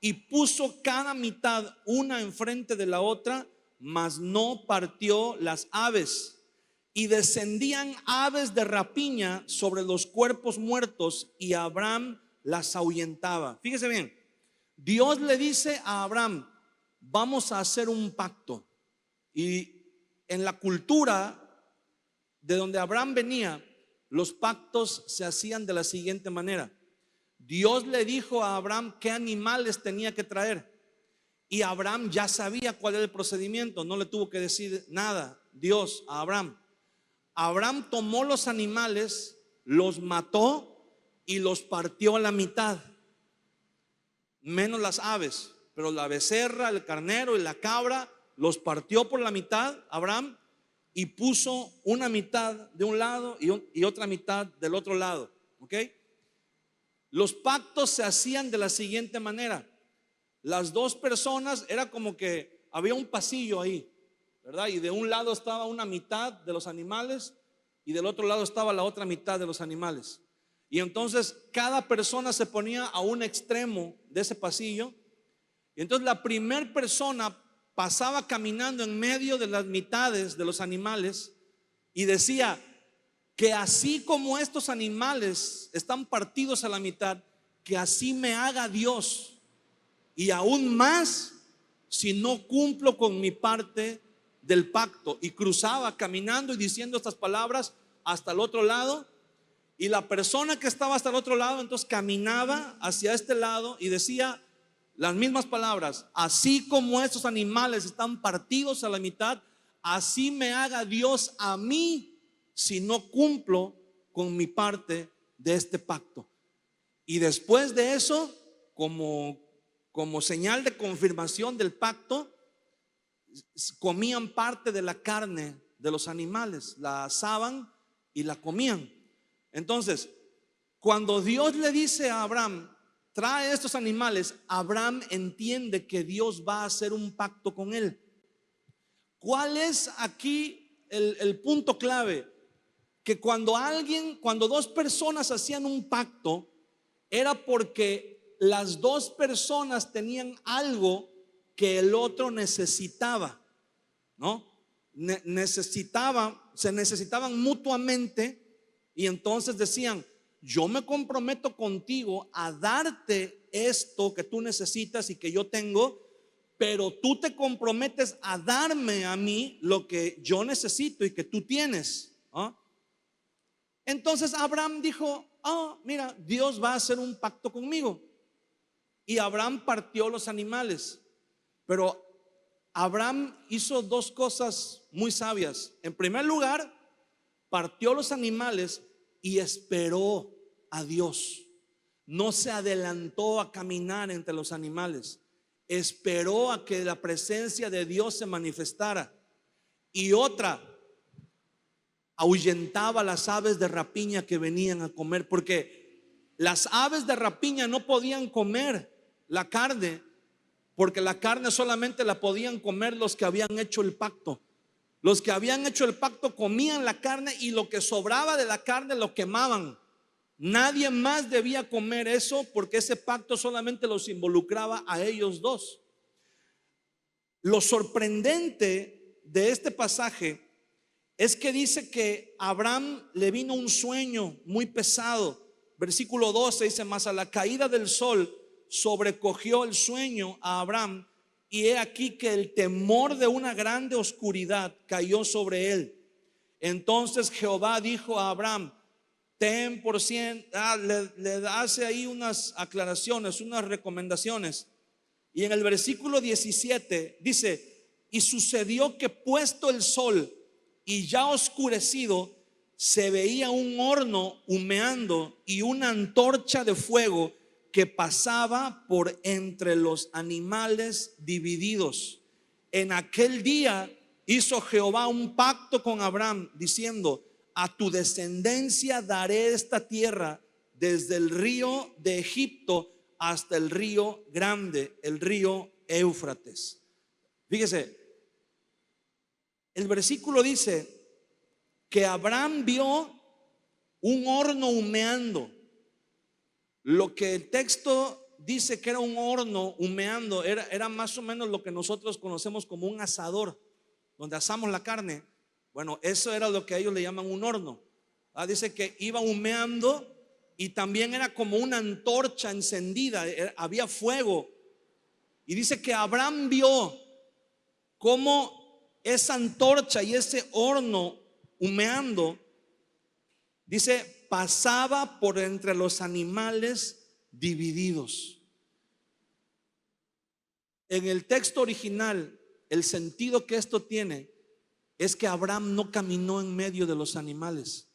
y puso cada mitad una enfrente de la otra, mas no partió las aves. Y descendían aves de rapiña sobre los cuerpos muertos y Abraham las ahuyentaba. Fíjese bien, Dios le dice a Abraham, vamos a hacer un pacto. Y en la cultura de donde Abraham venía, los pactos se hacían de la siguiente manera. Dios le dijo a Abraham qué animales tenía que traer y Abraham ya sabía cuál era el procedimiento, no le tuvo que decir nada Dios a Abraham. Abraham tomó los animales, los mató y los partió a la mitad, menos las aves, pero la becerra, el carnero y la cabra los partió por la mitad Abraham y puso una mitad de un lado y otra mitad del otro lado. ¿Ok? Los pactos se hacían de la siguiente manera. Las dos personas, era como que había un pasillo ahí, ¿verdad? Y de un lado estaba una mitad de los animales y del otro lado estaba la otra mitad de los animales. Y entonces cada persona se ponía a un extremo de ese pasillo. Y entonces la primera persona pasaba caminando en medio de las mitades de los animales y decía que así como estos animales están partidos a la mitad, que así me haga Dios, y aún más si no cumplo con mi parte del pacto. Y cruzaba caminando y diciendo estas palabras hasta el otro lado, y la persona que estaba hasta el otro lado entonces caminaba hacia este lado y decía las mismas palabras: así como estos animales están partidos a la mitad, así me haga Dios a mí si no cumplo con mi parte de este pacto. Y después de eso, como señal de confirmación del pacto, comían parte de la carne de los animales, la asaban y la comían. Entonces, cuando Dios le dice a Abraham, trae estos animales, Abraham entiende que Dios va a hacer un pacto con él. ¿Cuál es aquí el punto clave? Que cuando dos personas hacían un pacto, era porque las dos personas tenían algo que el otro necesitaba, ¿no? Se necesitaban mutuamente, y entonces decían: yo me comprometo contigo a darte esto que tú necesitas y que yo tengo, pero tú te comprometes a darme a mí lo que yo necesito y que tú tienes, ¿no? Entonces Abraham dijo: mira, Dios va a hacer un pacto conmigo. Y Abraham partió los animales. Pero Abraham hizo dos cosas muy sabias. En primer lugar, partió los animales y esperó a Dios. No se adelantó a caminar entre los animales. Esperó a que la presencia de Dios se manifestara. Y otra, ahuyentaba las aves de rapiña que venían a comer, porque las aves de rapiña no podían comer la carne, porque la carne solamente la podían comer los que habían hecho el pacto. Los que habían hecho el pacto comían la carne, y lo que sobraba de la carne lo quemaban. Nadie más debía comer eso, porque ese pacto solamente los involucraba a ellos dos. Lo sorprendente de este pasaje es que dice que a Abraham le vino un sueño muy pesado. Versículo 12 dice: mas a la caída del sol sobrecogió el sueño a Abraham, y he aquí que el temor de una grande oscuridad cayó sobre él. Entonces Jehová dijo a Abraham: ten por cien. Le hace ahí unas aclaraciones, unas recomendaciones. Y en el versículo 17 dice: y sucedió que puesto el sol y ya oscurecido, se veía un horno humeando y una antorcha de fuego que pasaba por entre los animales divididos. En aquel día hizo Jehová un pacto con Abraham, diciendo: a tu descendencia daré esta tierra, desde el río de Egipto hasta el río grande, el río Éufrates. Fíjese, el versículo dice que Abraham vio un horno humeando. Lo que el texto dice que era un horno humeando era más o menos lo que nosotros conocemos como un asador, donde asamos la carne. Bueno, eso era lo que ellos le llaman un horno. Dice que iba humeando, y también era como una antorcha encendida, había fuego. Y dice que Abraham vio cómo esa antorcha y ese horno humeando, dice, pasaba por entre los animales divididos. En el texto original, el sentido que esto tiene es que Abraham no caminó en medio de los animales.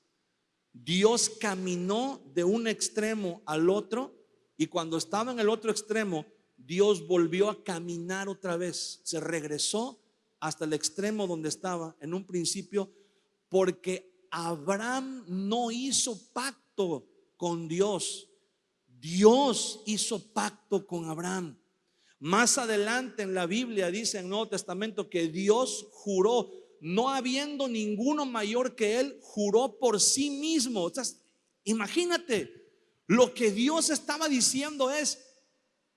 Dios caminó de un extremo al otro, y cuando estaba en el otro extremo, Dios volvió a caminar otra vez. Se regresó hasta el extremo donde estaba en un principio, porque Abraham no hizo pacto con Dios. Dios hizo pacto con Abraham. Más adelante en la Biblia dice, en el Nuevo Testamento, que Dios juró, no habiendo ninguno mayor que él, juró por sí mismo. O sea, imagínate, lo que Dios estaba diciendo es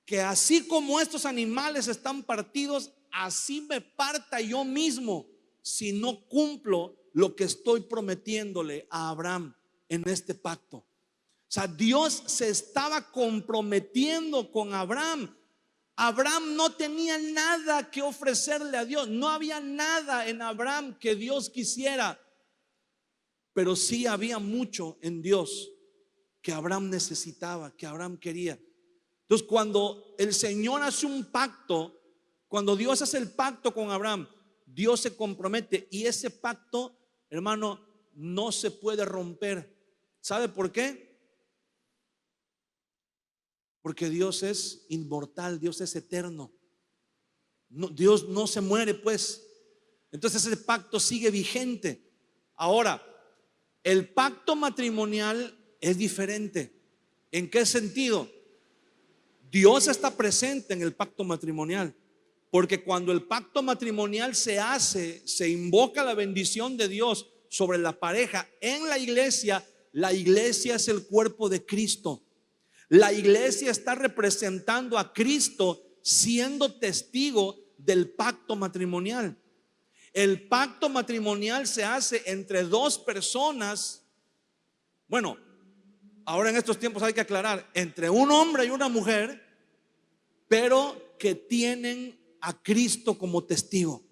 que así como estos animales están partidos, así me parta yo mismo si no cumplo lo que estoy prometiéndole a Abraham en este pacto. O sea, Dios se estaba comprometiendo con Abraham. Abraham no tenía nada que ofrecerle a Dios. No había nada en Abraham que Dios quisiera, pero sí había mucho en Dios que Abraham necesitaba, que Abraham quería. Entonces, cuando el Señor hace un pacto, cuando Dios hace el pacto con Abraham, Dios se compromete, y ese pacto, hermano, no se puede romper. ¿Sabe por qué? Porque Dios es inmortal, Dios es eterno. Dios no se muere, pues. Entonces ese pacto sigue vigente. Ahora, el pacto matrimonial es diferente. ¿En qué sentido? Dios está presente en el pacto matrimonial, porque cuando el pacto matrimonial se hace, se invoca la bendición de Dios sobre la pareja en la iglesia. La iglesia es el cuerpo de Cristo. La iglesia está representando a Cristo siendo testigo del pacto matrimonial. El pacto matrimonial se hace entre dos personas. Bueno, ahora en estos tiempos hay que aclarar, entre un hombre y una mujer, pero que tienen a Cristo como testigo.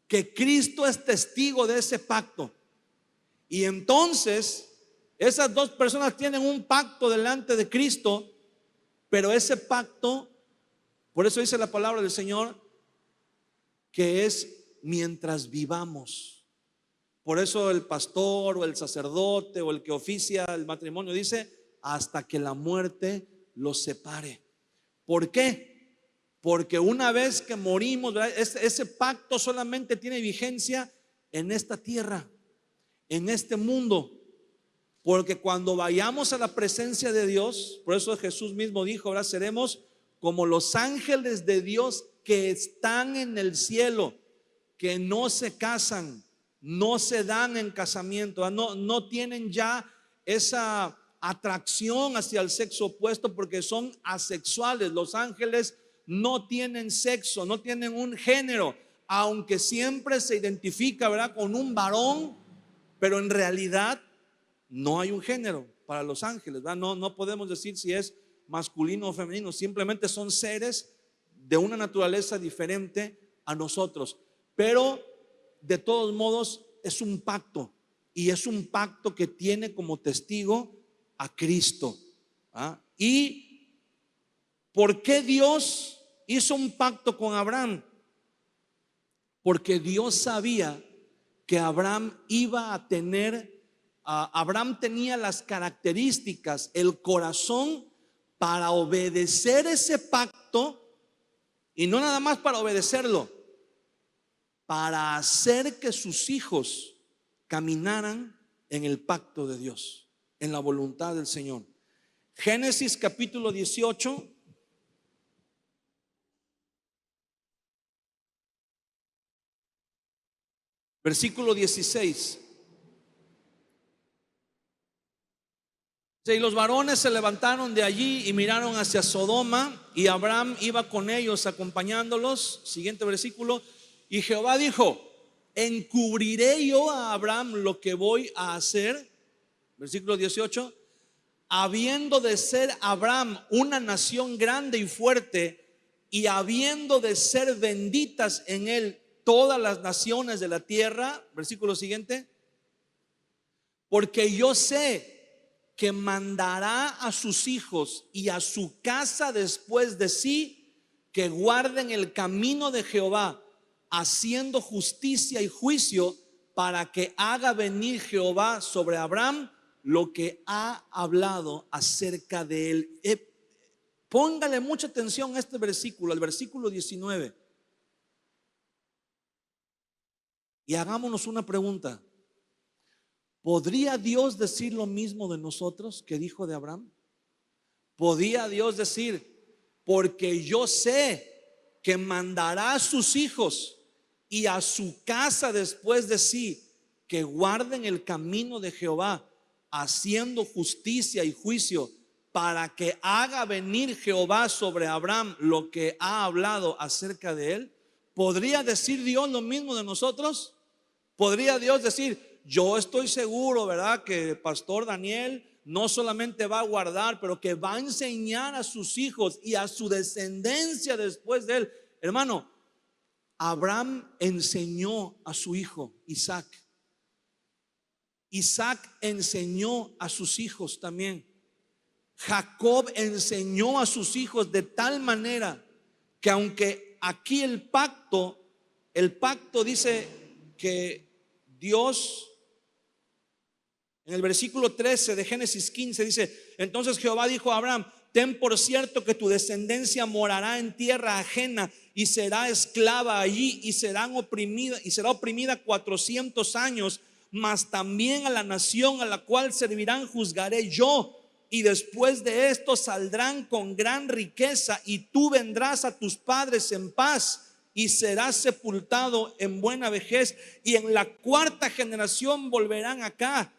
Que Cristo es testigo de ese pacto. Y entonces esas dos personas tienen un pacto delante de Cristo, pero ese pacto, por eso dice la palabra del Señor, que es mientras vivamos. Por eso el pastor o el sacerdote o el que oficia el matrimonio dice hasta que la muerte los separe. ¿Por qué? Porque una vez que morimos, ese pacto solamente tiene vigencia en esta tierra, en este mundo. Porque cuando vayamos a la presencia de Dios, por eso Jesús mismo dijo, ahora seremos como los ángeles de Dios que están en el cielo, que no se casan, no se dan en casamiento, no tienen ya esa atracción hacia el sexo opuesto porque son asexuales. Los ángeles no tienen sexo, no tienen un género, aunque siempre se identifica, ¿verdad?, con un varón, pero en realidad no hay un género para los ángeles, ¿verdad? No podemos decir si es masculino o femenino, simplemente son seres de una naturaleza diferente a nosotros. Pero de todos modos es un pacto, y es un pacto que tiene como testigo a Cristo. ¿Y por qué Dios hizo un pacto con Abraham? Porque Dios sabía que Abraham iba a tener, Abraham tenía las características, el corazón para obedecer ese pacto, y no nada más para obedecerlo, para hacer que sus hijos caminaran en el pacto de Dios, en la voluntad del Señor. Génesis capítulo 18, versículo 16. Y los varones se levantaron de allí y miraron hacia Sodoma, y Abraham iba con ellos acompañándolos. Siguiente versículo. Y Jehová dijo: ¿encubriré yo a Abraham lo que voy a hacer? Versículo 18. Habiendo de ser Abraham una nación grande y fuerte, y habiendo de ser benditas en él todas las naciones de la tierra. Versículo siguiente. Porque yo sé que mandará a sus hijos y a su casa después de sí, que guarden el camino de Jehová, haciendo justicia y juicio, para que haga venir Jehová sobre Abraham lo que ha hablado acerca de él. Póngale mucha atención a este versículo, al versículo 19. Y hagámonos una pregunta. ¿Podría Dios decir lo mismo de nosotros que dijo de Abraham? ¿Podía Dios decir: porque yo sé que mandará a sus hijos y a su casa después de sí, que guarden el camino de Jehová, haciendo justicia y juicio, para que haga venir Jehová sobre Abraham lo que ha hablado acerca de él? ¿Podría decir Dios lo mismo de nosotros? ¿Podría Dios decir: yo estoy seguro, ¿verdad?, que el pastor Daniel no solamente va a guardar, pero que va a enseñar a sus hijos y a su descendencia después de él? Hermano, Abraham enseñó a su hijo Isaac. Isaac enseñó a sus hijos también. Jacob enseñó a sus hijos de tal manera que, aunque aquí el pacto dice que Dios, en el versículo 13 de Génesis 15 dice: entonces Jehová dijo a Abraham: ten por cierto que tu descendencia morará en tierra ajena y será esclava allí, y será oprimida 400 años, mas también a la nación a la cual servirán juzgaré yo, y después de esto saldrán con gran riqueza, y tú vendrás a tus padres en paz, y serás sepultado en buena vejez, y en la cuarta generación volverán acá,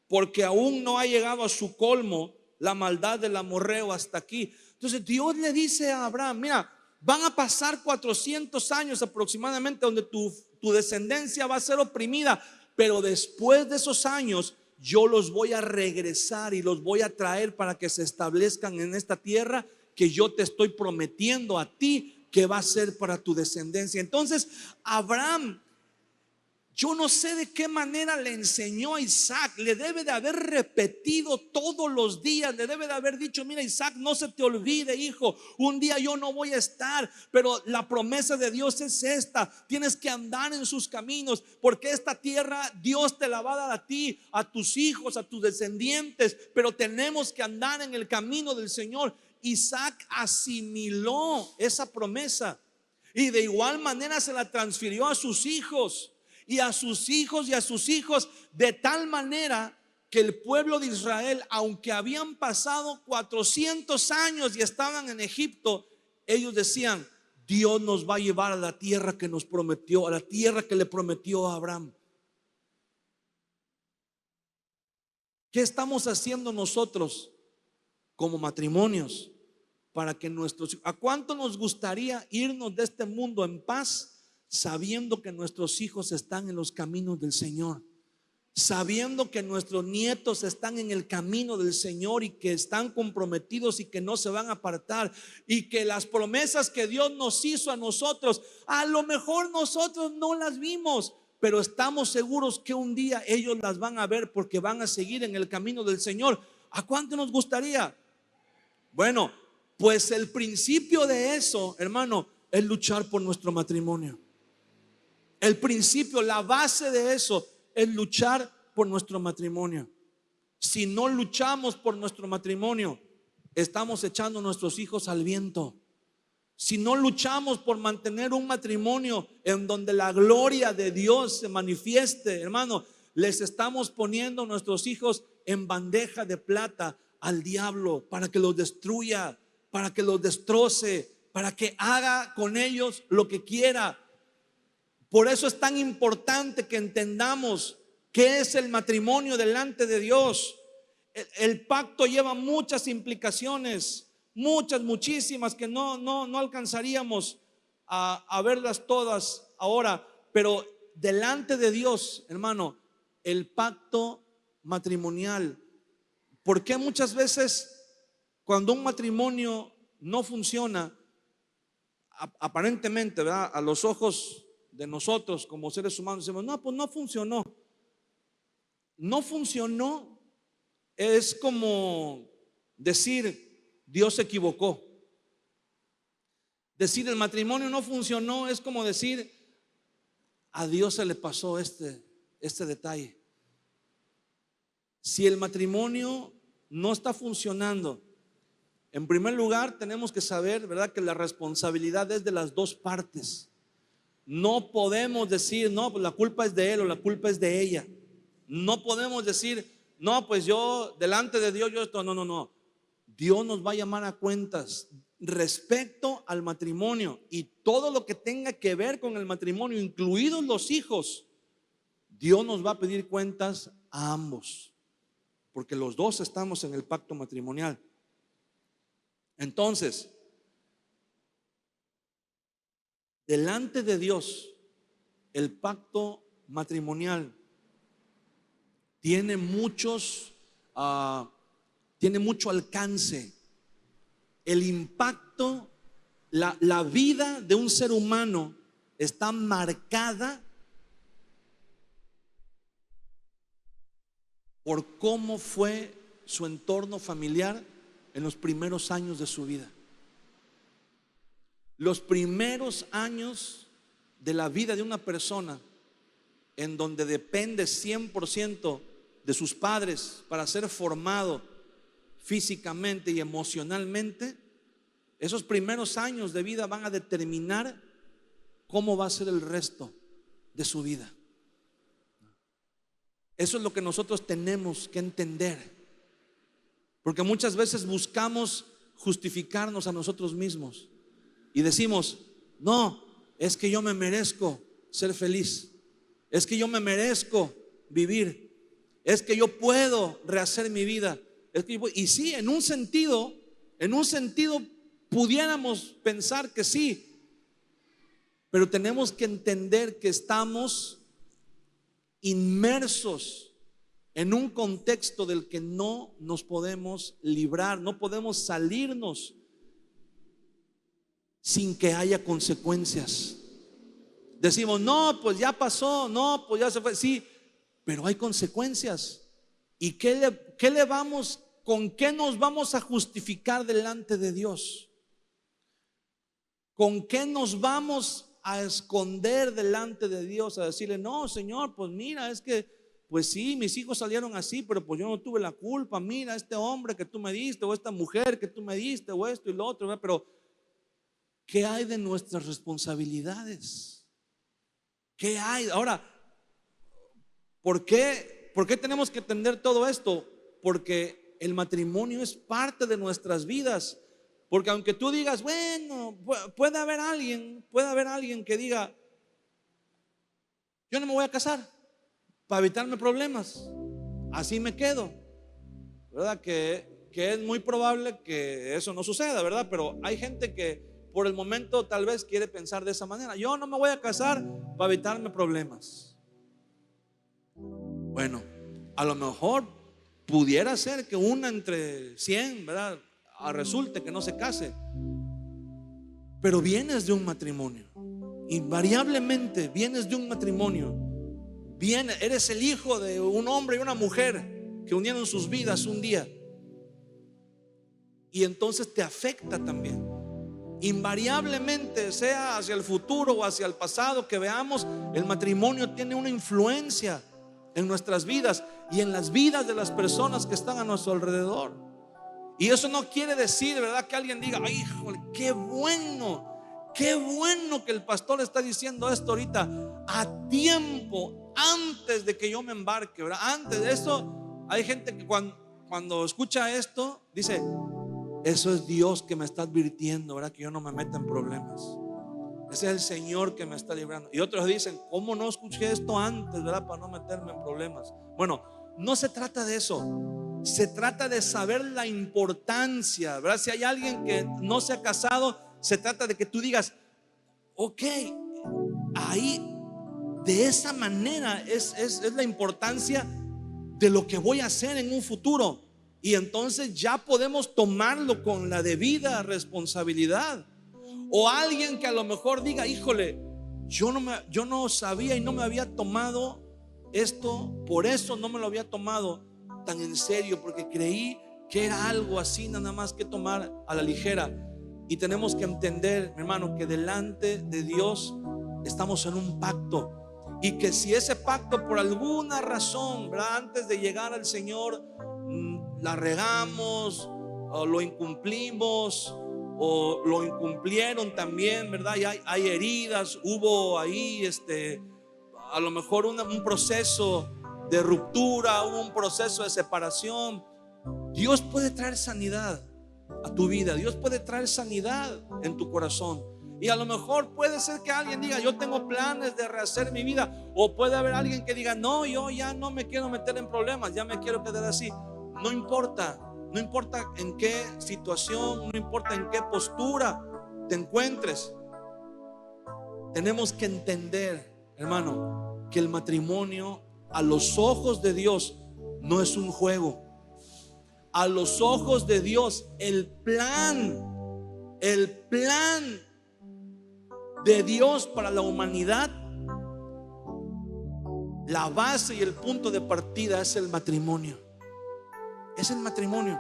porque aún no ha llegado a su colmo la maldad del amorreo hasta aquí. Entonces Dios le dice a Abraham, mira, van a pasar 400 años aproximadamente donde tu descendencia va a ser oprimida, pero después de esos años yo los voy a regresar y los voy a traer para que se establezcan en esta tierra que yo te estoy prometiendo a ti que va a ser para tu descendencia. Entonces Abraham, yo no sé de qué manera le enseñó a Isaac, le debe de haber repetido todos los días, le debe de haber dicho, mira Isaac, no se te olvide hijo, un día yo no voy a estar, pero la promesa de Dios es esta, tienes que andar en sus caminos, porque esta tierra Dios te la va a dar a ti, a tus hijos, a tus descendientes, pero tenemos que andar en el camino del Señor. Isaac asimiló esa promesa y de igual manera se la transfirió a sus hijos. Y a sus hijos y a sus hijos, de tal manera que el pueblo de Israel, aunque habían pasado 400 años y estaban en Egipto, ellos decían, Dios nos va a llevar a la tierra que nos prometió, a la tierra que le prometió a Abraham. ¿Qué estamos haciendo nosotros como matrimonios para que a cuánto nos gustaría irnos de este mundo en paz, sabiendo que nuestros hijos están en los caminos del Señor, sabiendo que nuestros nietos están en el camino del Señor y que están comprometidos y que no se van a apartar, y que las promesas que Dios nos hizo a nosotros, a lo mejor nosotros no las vimos, pero estamos seguros que un día ellos las van a ver porque van a seguir en el camino del Señor? ¿A cuánto nos gustaría? Bueno, pues el principio de eso, hermano, es luchar por nuestro matrimonio. El principio, la base de eso es luchar por nuestro matrimonio. Si no luchamos por nuestro matrimonio, estamos echando a nuestros hijos al viento. Si no luchamos por mantener un matrimonio en donde la gloria de Dios se manifieste, hermano, les estamos poniendo a nuestros hijos en bandeja de plata al diablo para que los destruya, para que los destroce, para que haga con ellos lo que quiera. Por eso es tan importante que entendamos qué es el matrimonio delante de Dios. El pacto lleva muchas implicaciones, muchísimas que no alcanzaríamos a verlas todas ahora, pero delante de Dios, hermano, el pacto matrimonial. ¿Por qué muchas veces cuando un matrimonio no funciona, aparentemente, ¿verdad?, a los ojos de nosotros como seres humanos decimos, no, pues no funcionó? No funcionó es como decir Dios se equivocó. Decir el matrimonio no funcionó es como decir a Dios se le pasó este detalle. Si el matrimonio no está funcionando, en primer lugar tenemos que saber, ¿verdad?, que la responsabilidad es de las dos partes. No podemos decir, no, pues la culpa es de él o la culpa es de ella. No podemos decir, no, pues yo delante de Dios yo esto, no. Dios nos va a llamar a cuentas respecto al matrimonio y todo lo que tenga que ver con el matrimonio, incluidos los hijos. Dios nos va a pedir cuentas a ambos, porque los dos estamos en el pacto matrimonial. Entonces, delante de Dios, el pacto matrimonial tiene mucho alcance. El impacto, la vida de un ser humano está marcada por cómo fue su entorno familiar en los primeros años de su vida. Los primeros años de la vida de una persona en donde depende 100% de sus padres para ser formado físicamente y emocionalmente, esos primeros años de vida van a determinar cómo va a ser el resto de su vida. Eso es lo que nosotros tenemos que entender, porque muchas veces buscamos justificarnos a nosotros mismos y decimos, no, es que yo me merezco ser feliz, es que yo me merezco vivir, es que yo puedo rehacer mi vida, Y sí, en un sentido pudiéramos pensar que sí, pero tenemos que entender que estamos inmersos en un contexto del que no nos podemos librar, no podemos salirnos sin que haya consecuencias. Decimos, no, pues ya pasó, no, pues ya se fue, sí, pero hay consecuencias. ¿Y con qué nos vamos a justificar delante de Dios? ¿Con qué nos vamos a esconder delante de Dios? A decirle, no, Señor, pues mira, es que, pues sí, mis hijos salieron así, pero pues yo no tuve la culpa. Mira, este hombre que tú me diste, o esta mujer que tú me diste, o esto y lo otro, ¿verdad? Pero ¿qué hay de nuestras responsabilidades? ¿Qué hay? Ahora, ¿por qué tenemos que entender todo esto? Porque el matrimonio es parte de nuestras vidas. Porque aunque tú digas, bueno, puede haber alguien que diga, yo no me voy a casar para evitarme problemas, así me quedo, ¿verdad? Que es muy probable que eso no suceda, ¿verdad? Pero hay gente que por el momento tal vez quiere pensar de esa manera: yo no me voy a casar para evitarme problemas. Bueno, a lo mejor pudiera ser que una entre 100, ¿verdad?, resulte que no se case, pero vienes de un matrimonio, invariablemente vienes de un matrimonio, eres el hijo de un hombre y una mujer que unieron sus vidas un día, y entonces te afecta también. Invariablemente, sea hacia el futuro o hacia el pasado que veamos, el matrimonio tiene una influencia en nuestras vidas y en las vidas de las personas que están a nuestro alrededor. Y eso no quiere decir, ¿verdad?, que alguien diga, ay, híjole, qué bueno que el pastor está diciendo esto ahorita, a tiempo, antes de que yo me embarque, ¿verdad? Antes de eso, hay gente que cuando escucha esto dice, eso es Dios que me está advirtiendo, ¿verdad?, que yo no me meta en problemas. Ese es el Señor que me está librando. Y otros dicen, ¿cómo no escuché esto antes, ¿verdad?, para no meterme en problemas. Bueno, no se trata de eso. Se trata de saber la importancia, ¿verdad? Si hay alguien que no se ha casado, se trata de que tú digas, ok, ahí, de esa manera es la importancia de lo que voy a hacer en un futuro. Y entonces ya podemos tomarlo con la debida responsabilidad. O alguien que a lo mejor diga, híjole, yo no sabía y no me había tomado esto, por eso no me lo había tomado tan en serio, porque creí que era algo así nada más que tomar a la ligera. Y tenemos que entender, hermano, que delante de Dios estamos en un pacto, y que si ese pacto por alguna razón, ¿verdad?, antes de llegar al Señor la regamos o lo incumplimos o lo incumplieron también, ¿verdad? Y hay heridas, hubo ahí a lo mejor un proceso de ruptura, un proceso de separación. Dios puede traer sanidad a tu vida, Dios puede traer sanidad en tu corazón. Y a lo mejor puede ser que alguien diga, yo tengo planes de rehacer mi vida. O puede haber alguien que diga, no, yo ya no me quiero meter en problemas, ya me quiero quedar así. No importa en qué situación, no importa en qué postura te encuentres. Tenemos que entender, hermano, que el matrimonio a los ojos de Dios no es un juego. A los ojos de Dios, el plan de Dios para la humanidad, la base y el punto de partida es el matrimonio. Es el matrimonio.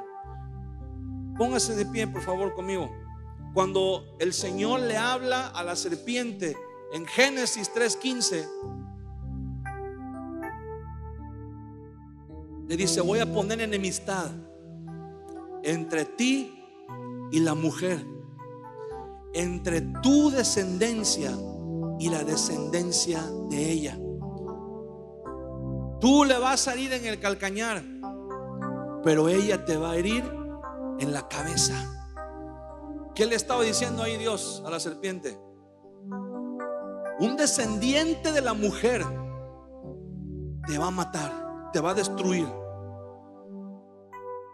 Póngase de pie, por favor, conmigo. Cuando el Señor le habla a la serpiente en Génesis 3:15, le dice, voy a poner enemistad entre ti y la mujer, entre tu descendencia y la descendencia de ella. Tú le vas a herir en el calcañar, pero ella te va a herir en la cabeza. ¿Qué le estaba diciendo ahí Dios a la serpiente? Un descendiente de la mujer te va a matar, te va a destruir.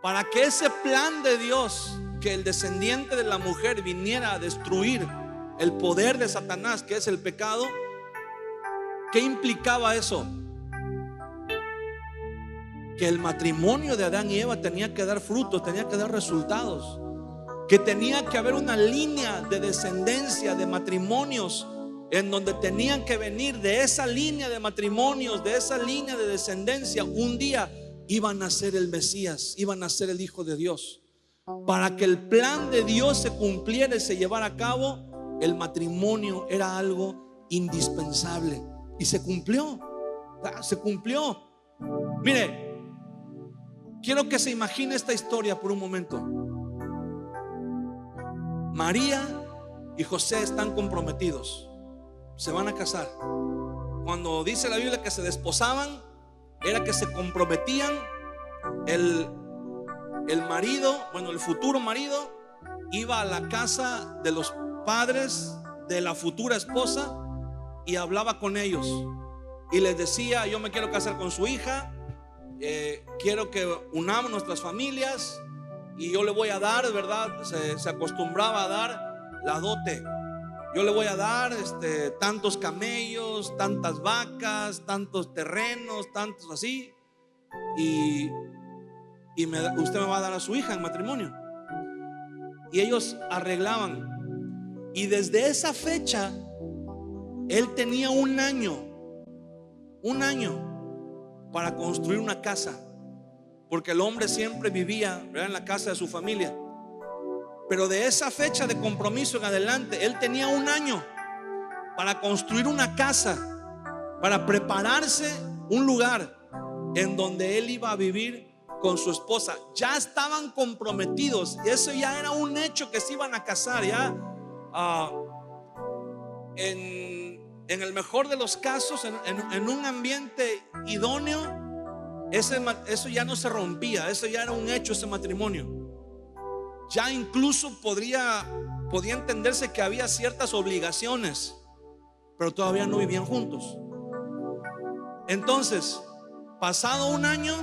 para que ese plan de Dios, que el descendiente de la mujer viniera a destruir el poder de Satanás, que es el pecado, ¿qué implicaba eso? Que el matrimonio de Adán y Eva tenía que dar frutos, tenía que dar resultados, que tenía que haber una línea de descendencia, de matrimonios, en donde tenían que venir de esa línea de matrimonios, de esa línea de descendencia. Un día iban a ser el Mesías, iban a ser el Hijo de Dios. Para que el plan de Dios se cumpliera y se llevara a cabo, el matrimonio era algo indispensable. Y se cumplió, se cumplió. Mire, quiero que se imagine esta historia por un momento. María y José están comprometidos, se van a casar. Cuando dice la Biblia que se desposaban, era que se comprometían. El marido, bueno, el futuro marido iba a la casa de los padres de la futura esposa y hablaba con ellos y les decía: yo me quiero casar con su hija, quiero que unamos nuestras familias y yo le voy a dar, ¿verdad? Se acostumbraba a dar la dote. Yo le voy a dar tantos camellos, tantas vacas, tantos terrenos, tantos así, y usted me va a dar a su hija en matrimonio. Y ellos arreglaban. Y desde esa fecha él tenía un año para construir una casa, porque el hombre siempre vivía, ¿verdad?, en la casa de su familia. Pero de esa fecha de compromiso en adelante, él tenía un año para construir una casa, para prepararse un lugar en donde él iba a vivir con su esposa. Ya estaban comprometidos, y eso ya era un hecho, que se iban a casar. Ya en el mejor de los casos, en un ambiente idóneo, eso ya no se rompía, eso ya era un hecho, ese matrimonio. Ya incluso podía entenderse que había ciertas obligaciones, pero todavía no vivían juntos. Entonces, pasado un año,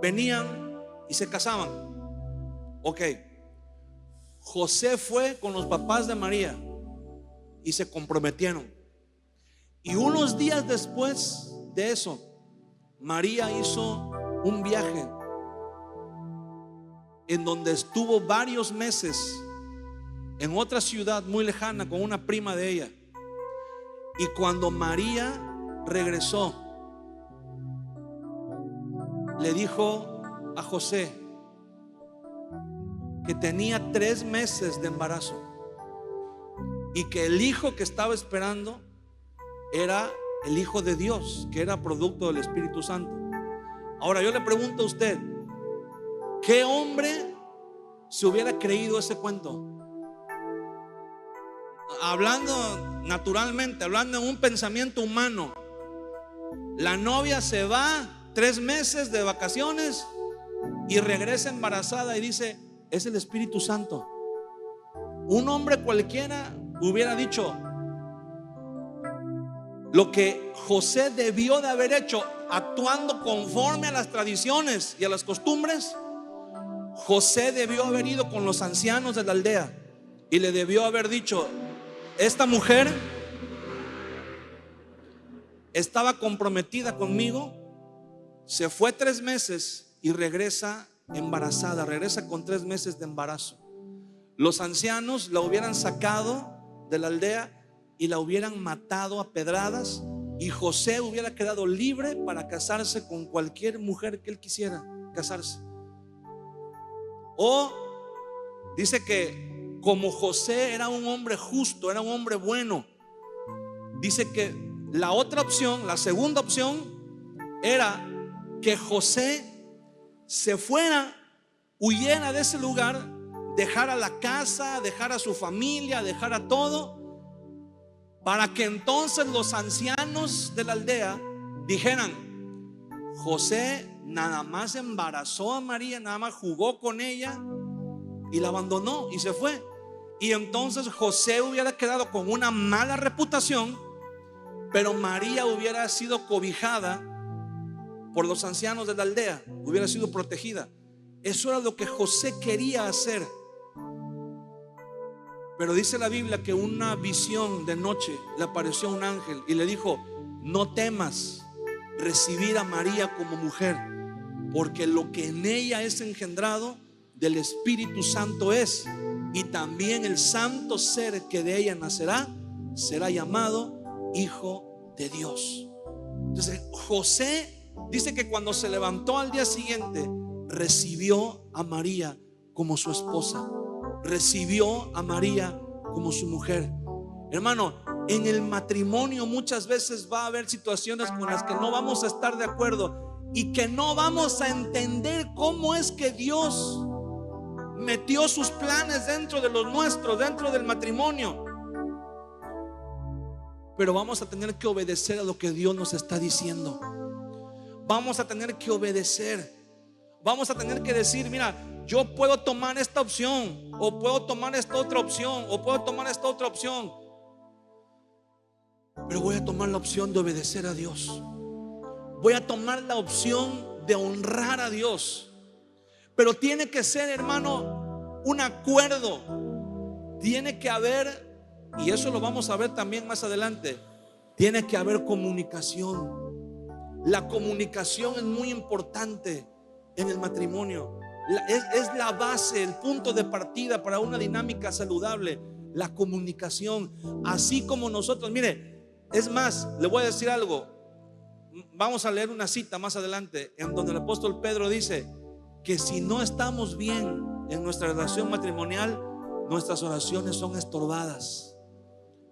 venían y se casaban. Ok, José fue con los papás de María y se comprometieron. Y unos días después de eso, María hizo un viaje en donde estuvo varios meses en otra ciudad muy lejana con una prima de ella. Y cuando María regresó, le dijo a José que tenía 3 meses de embarazo y que el hijo que estaba esperando era el Hijo de Dios, que era producto del Espíritu Santo. Ahora yo le pregunto a usted, ¿qué hombre se hubiera creído ese cuento? Hablando naturalmente, hablando en un pensamiento humano, la novia se va 3 meses de vacaciones y regresa embarazada y dice: es el Espíritu Santo. Un hombre cualquiera hubiera dicho: lo que José debió de haber hecho, actuando conforme a las tradiciones y a las costumbres, José debió haber ido con los ancianos de la aldea y le debió haber dicho: esta mujer estaba comprometida conmigo, se fue 3 meses y regresa embarazada, regresa con 3 meses de embarazo. Los ancianos la hubieran sacado de la aldea y la hubieran matado a pedradas, y José hubiera quedado libre para casarse con cualquier mujer que él quisiera casarse. O dice que como José era un hombre justo, era un hombre bueno, dice que la otra opción, la segunda opción, era que José se fuera, huyera de ese lugar, dejara la casa, dejara su familia, dejara todo, para que entonces los ancianos de la aldea dijeran: José nada más embarazó a María, nada más jugó con ella y la abandonó y se fue. Y entonces José hubiera quedado con una mala reputación, pero María hubiera sido cobijada por los ancianos de la aldea, hubiera sido protegida. Eso era lo que José quería hacer. Pero dice la Biblia que una visión de noche le apareció un ángel y le dijo: no temas recibir a María como mujer, porque lo que en ella es engendrado del Espíritu Santo es, y también el santo ser que de ella nacerá será llamado Hijo de Dios. Entonces José dice que cuando se levantó al día siguiente, recibió a María como su esposa, recibió a María como su mujer. Hermano, en el matrimonio muchas veces va a haber situaciones con las que no vamos a estar de acuerdo y que no vamos a entender cómo es que Dios metió sus planes dentro de los nuestros, dentro del matrimonio. Pero vamos a tener que obedecer a lo que Dios nos está diciendo. Vamos a tener que obedecer. Vamos a tener que decir: mira, yo puedo tomar esta opción, o puedo tomar esta otra opción, o puedo tomar esta otra opción, pero voy a tomar la opción de obedecer a Dios. Voy a tomar la opción de honrar a Dios. Pero tiene que ser, hermano, un acuerdo. Tiene que haber, y eso lo vamos a ver también más adelante, tiene que haber comunicación. La comunicación es muy importante en el matrimonio. Es la base, el punto de partida para una dinámica saludable. La comunicación. Así como nosotros, mire, es más, le voy a decir algo. Vamos a leer una cita más adelante en donde el apóstol Pedro dice que si no estamos bien en nuestra relación matrimonial, nuestras oraciones son estorbadas.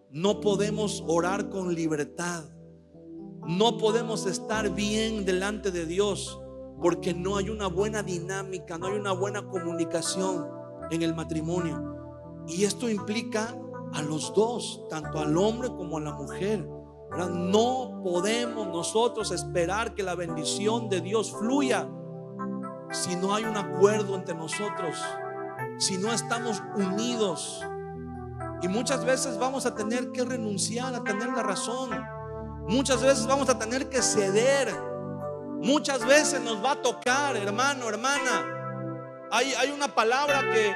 No podemos orar con libertad. No podemos estar bien delante de Dios porque no hay una buena dinámica, no hay una buena comunicación en el matrimonio. Y esto implica a los dos, tanto al hombre como a la mujer, ¿verdad? No podemos nosotros esperar que la bendición de Dios fluya si no hay un acuerdo entre nosotros, si no estamos unidos. Y muchas veces vamos a tener que renunciar a tener la razón. Muchas veces vamos a tener que ceder. Muchas veces nos va a tocar, hermano, hermana. Hay una palabra que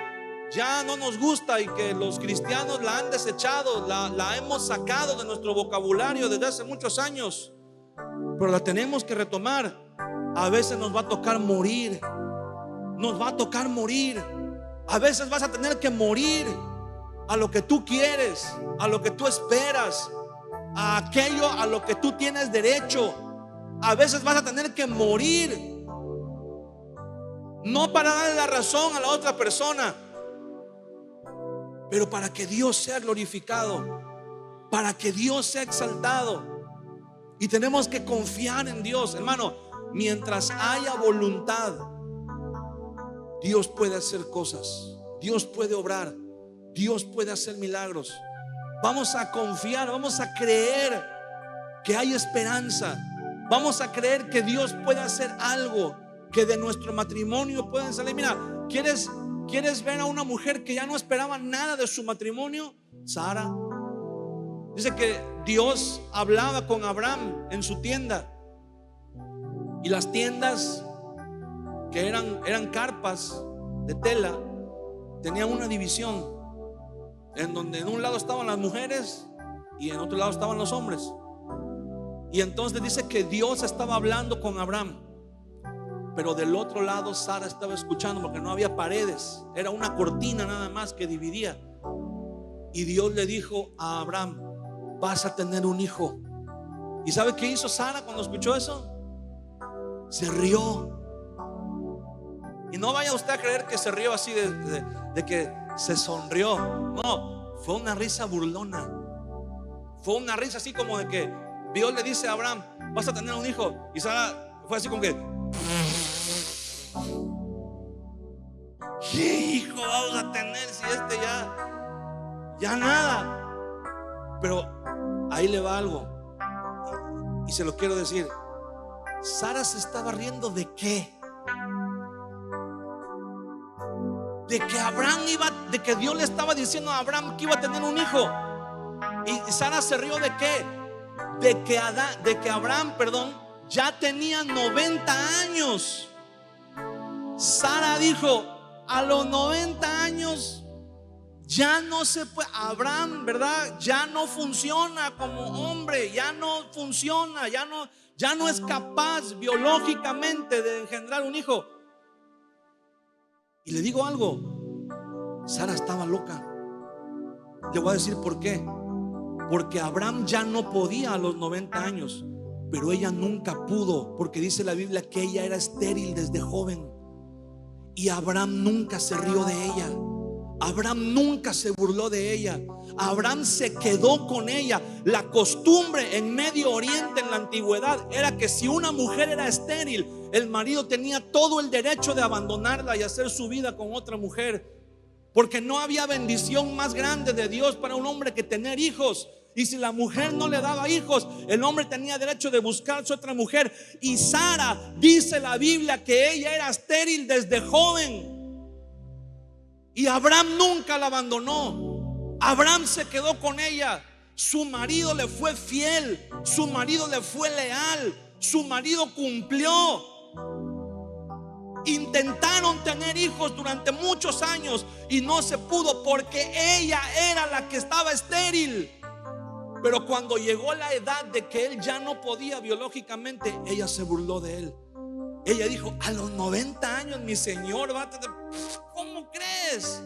ya no nos gusta y que los cristianos la han desechado, la hemos sacado de nuestro vocabulario desde hace muchos años, pero la tenemos que retomar. A veces nos va a tocar morir. Nos va a tocar morir. A veces vas a tener que morir a lo que tú quieres, a lo que tú esperas, a aquello a lo que tú tienes derecho. A veces vas a tener que morir, no para darle la razón a la otra persona, pero para que Dios sea glorificado, para que Dios sea exaltado. Y tenemos que confiar en Dios, hermano. Mientras haya voluntad, Dios puede hacer cosas, Dios puede obrar, Dios puede hacer milagros. Vamos a confiar, vamos a creer que hay esperanza. Vamos a creer que Dios puede hacer algo, que de nuestro matrimonio pueden salir. Mira, ¿quieres ver a una mujer que ya no esperaba nada de su matrimonio? Sara. Dice que Dios hablaba con Abraham en su tienda, y las tiendas, que eran carpas de tela, tenían una división en donde en un lado estaban las mujeres y en otro lado estaban los hombres. Y entonces dice que Dios estaba hablando con Abraham, pero del otro lado Sara estaba escuchando, porque no había paredes, era una cortina nada más que dividía. Y Dios le dijo a Abraham: vas a tener un hijo. ¿Y sabe qué hizo Sara cuando escuchó eso? Se rió. Y no vaya usted a creer que se rió así de que se sonrió. No, fue una risa burlona. Fue una risa así como de que Dios le dice a Abraham: vas a tener un hijo. Y Sara fue así como que: ¿qué hijo vamos a tener si ya nada? Pero ahí le va algo, y se lo quiero decir. Sara se estaba riendo ¿de qué? De que de que Dios le estaba diciendo a Abraham que iba a tener un hijo. Y Sara se rió ¿de qué? De que Abraham, ya tenía 90 años. Sara dijo: a los 90 años ya no se puede. Abraham, ¿verdad? Ya no funciona como hombre, ya no funciona, ya no es capaz biológicamente de engendrar un hijo. Y le digo algo, Sara estaba loca. Le voy a decir por qué. Porque Abraham ya no podía a los 90 años, pero ella nunca pudo, porque dice la Biblia que ella era estéril desde joven. Y Abraham nunca se rió de ella. Abraham nunca se burló de ella. Abraham se quedó con ella. La costumbre en Medio Oriente en la antigüedad era que si una mujer era estéril, el marido tenía todo el derecho de abandonarla y hacer su vida con otra mujer, porque no había bendición más grande de Dios para un hombre que tener hijos. Y si la mujer no le daba hijos, el hombre tenía derecho de buscarse otra mujer. Y Sara, dice la Biblia, que ella era estéril desde joven. Y Abraham nunca la abandonó. Abraham se quedó con ella. Su marido le fue fiel, su marido le fue leal, su marido cumplió. Intentaron tener hijos durante muchos años y no se pudo, porque ella era la que estaba estéril. Pero cuando llegó la edad de que él ya no podía biológicamente, ella se burló de él. Ella dijo: a los 90 años mi señor va a tener. ¿Cómo crees?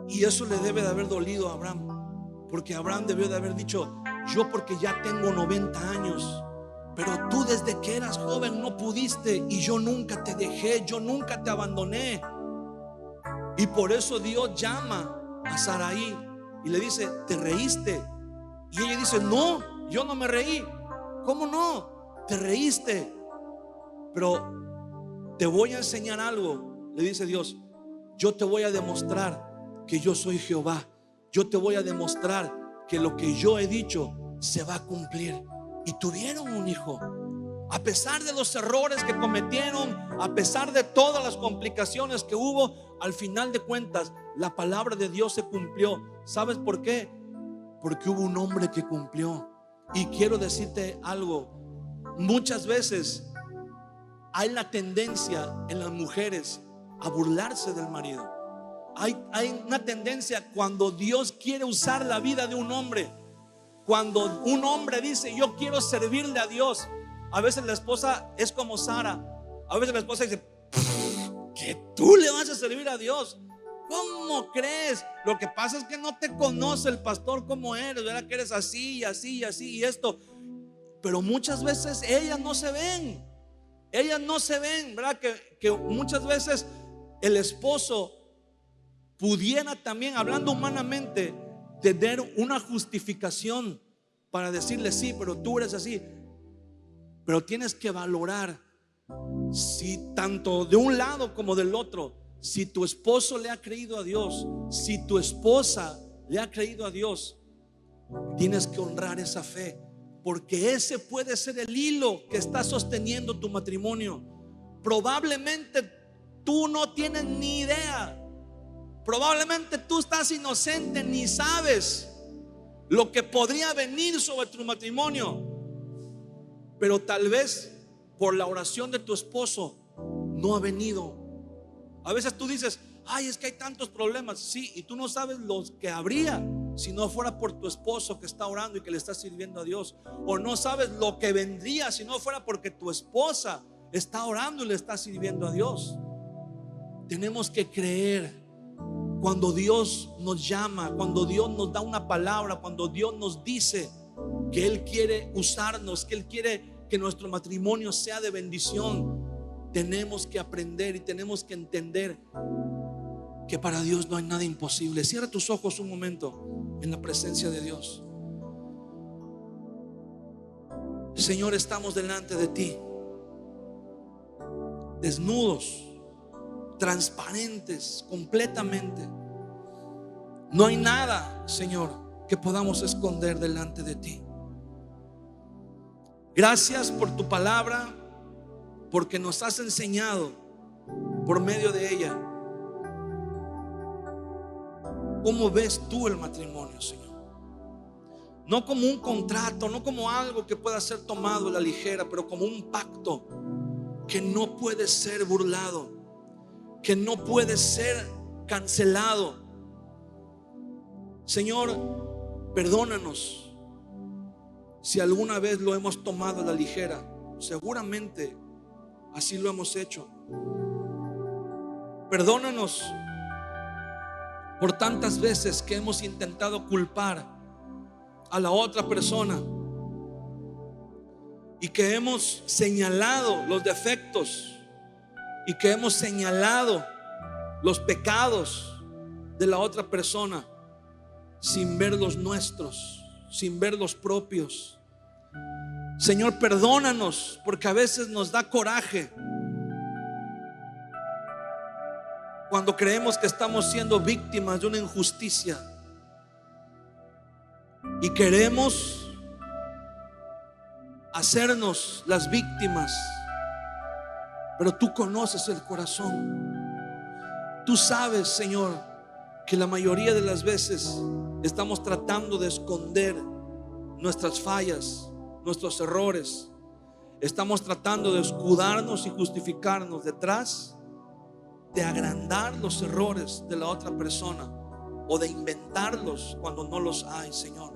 Y eso le debe de haber dolido a Abraham, porque Abraham debió de haber dicho: yo porque ya tengo 90 años, pero tú desde que eras joven no pudiste, y yo nunca te dejé, yo nunca te abandoné. Y por eso Dios llama a Sarai y le dice: ¿te reíste? Y ella dice: no, yo no me reí. ¿Cómo no? Te reíste. Pero te voy a enseñar algo, le dice Dios. Yo te voy a demostrar que yo soy Jehová. Yo te voy a demostrar que lo que yo he dicho se va a cumplir. Y tuvieron un hijo. A pesar de los errores que cometieron, a pesar de todas las complicaciones que hubo, al final de cuentas la palabra de Dios se cumplió. ¿Sabes por qué? Porque hubo un hombre que cumplió. Y quiero decirte algo: muchas veces hay la tendencia en las mujeres a burlarse del marido. Hay una tendencia cuando Dios quiere usar la vida de un hombre. Cuando un hombre dice: yo quiero servirle a Dios, a veces la esposa es como Sara. A veces la esposa dice: ¿que tú le vas a servir a Dios? ¿Cómo crees? Lo que pasa es que no te conoce el pastor como eres, ¿verdad? Que eres así, así, así y esto. Pero muchas veces ellas no se ven. Ellas no se ven, ¿verdad? Que muchas veces el esposo pudiera también, hablando humanamente, tener una justificación para decirle: sí, pero tú eres así. Pero tienes que valorar si tanto de un lado como del otro, si tu esposo le ha creído a Dios, si tu esposa le ha creído a Dios, tienes que honrar esa fe, porque ese puede ser el hilo que está sosteniendo tu matrimonio. Probablemente tú no tienes ni idea. Probablemente tú estás inocente, ni sabes lo que podría venir sobre tu matrimonio. Pero tal vez por la oración de tu esposo no ha venido. A veces tú dices: ay, es que hay tantos problemas. Sí, y tú no sabes los que habría si no fuera por tu esposo que está orando y que le está sirviendo a Dios. O no sabes lo que vendría si no fuera porque tu esposa está orando y le está sirviendo a Dios. Tenemos que creer cuando Dios nos llama, cuando Dios nos da una palabra, cuando Dios nos dice que Él quiere usarnos, que Él quiere que nuestro matrimonio sea de bendición. Tenemos que aprender y tenemos que entender que para Dios no hay nada imposible. Cierra tus ojos un momento en la presencia de Dios. Señor, estamos delante de ti, desnudos, transparentes completamente. No hay nada, Señor, que podamos esconder delante de ti. Gracias por tu palabra, porque nos has enseñado por medio de ella cómo ves tú el matrimonio, Señor. no como un contrato, no como algo que pueda ser tomado a la ligera, pero como un pacto que no puede ser burlado, que no puede ser cancelado. Señor, perdónanos si alguna vez lo hemos tomado a la ligera. Seguramente así lo hemos hecho. Perdónanos por tantas veces que hemos intentado culpar a la otra persona y que hemos señalado los defectos y que hemos señalado los pecados de la otra persona sin ver los nuestros, sin ver los propios. Señor, perdónanos, porque a veces nos da coraje cuando creemos que estamos siendo víctimas de una injusticia y queremos hacernos las víctimas. Pero tú conoces el corazón. Tú sabes, Señor, que la mayoría de las veces estamos tratando de esconder nuestras fallas, nuestros errores. Estamos tratando de escudarnos y justificarnos detrás de agrandar los errores de la otra persona o de inventarlos cuando no los hay. Señor,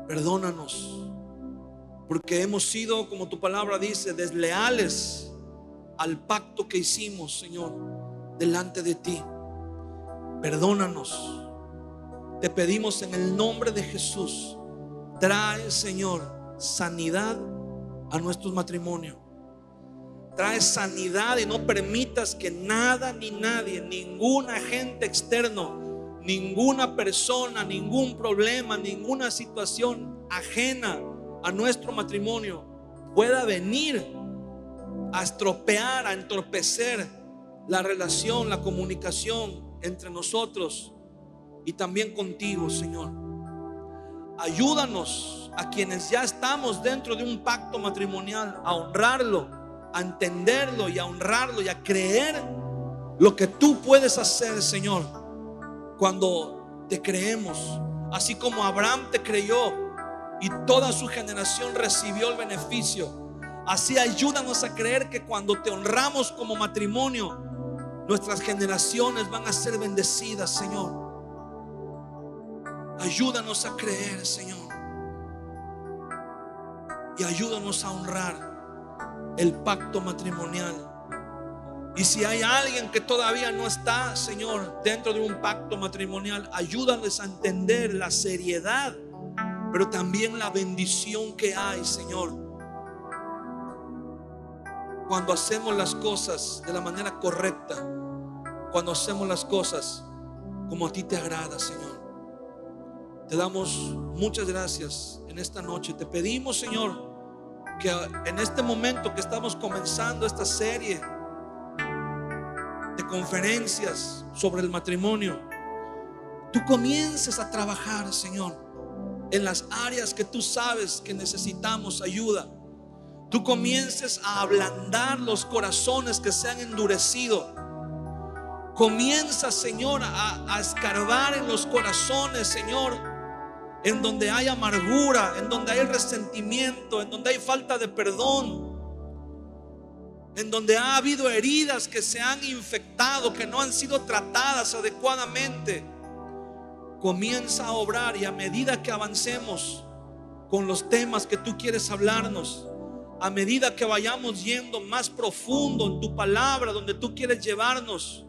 perdónanos, porque hemos sido, como tu palabra dice, desleales al pacto que hicimos, Señor, delante de ti. Perdónanos. Te pedimos en el nombre de Jesús, trae, Señor, sanidad a nuestros matrimonios. Trae sanidad y no permitas que nada ni nadie, ningún agente externo, ninguna persona, ningún problema, ninguna situación ajena a nuestro matrimonio pueda venir a estropear, a entorpecer la relación, la comunicación entre nosotros y también contigo, Señor. Ayúdanos a quienes ya estamos dentro de un pacto matrimonial a honrarlo, a entenderlo y a honrarlo y a creer lo que tú puedes hacer, Señor, cuando te creemos. Así como Abraham te creyó y toda su generación recibió el beneficio, así ayúdanos a creer que cuando te honramos como matrimonio, nuestras generaciones van a ser bendecidas, Señor. Ayúdanos a creer, Señor, y ayúdanos a honrar el pacto matrimonial. Y si hay alguien que todavía no está, Señor, dentro de un pacto matrimonial, ayúdales a entender la seriedad, pero también la bendición que hay, Señor, cuando hacemos las cosas de la manera correcta, cuando hacemos las cosas como a ti te agrada, Señor. Te damos muchas gracias en esta noche. Te pedimos, Señor, que en este momento que estamos comenzando esta serie de conferencias sobre el matrimonio, tú comiences a trabajar, Señor, en las áreas que tú sabes que necesitamos ayuda. Tú comiences a ablandar los corazones que se han endurecido. Comienza, Señor, a escarbar en los corazones, Señor, en donde hay amargura, en donde hay resentimiento, en donde hay falta de perdón, en donde ha habido heridas que se han infectado, que no han sido tratadas adecuadamente. Comienza a obrar, y a medida que avancemos con los temas que tú quieres hablarnos, a medida que vayamos yendo más profundo en tu palabra, donde tú quieres llevarnos,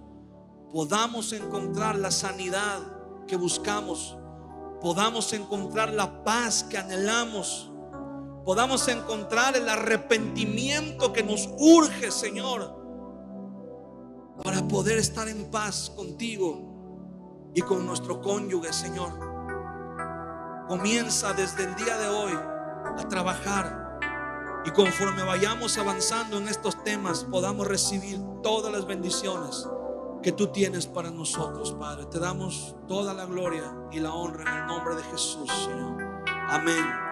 podamos encontrar la sanidad que buscamos, podamos encontrar la paz que anhelamos, podamos encontrar el arrepentimiento que nos urge, Señor, para poder estar en paz contigo y con nuestro cónyuge, Señor. Comienza desde el día de hoy a trabajar, y conforme vayamos avanzando en estos temas, podamos recibir todas las bendiciones que tú tienes para nosotros, Padre. Te damos toda la gloria y la honra en el nombre de Jesús, Señor. Amén.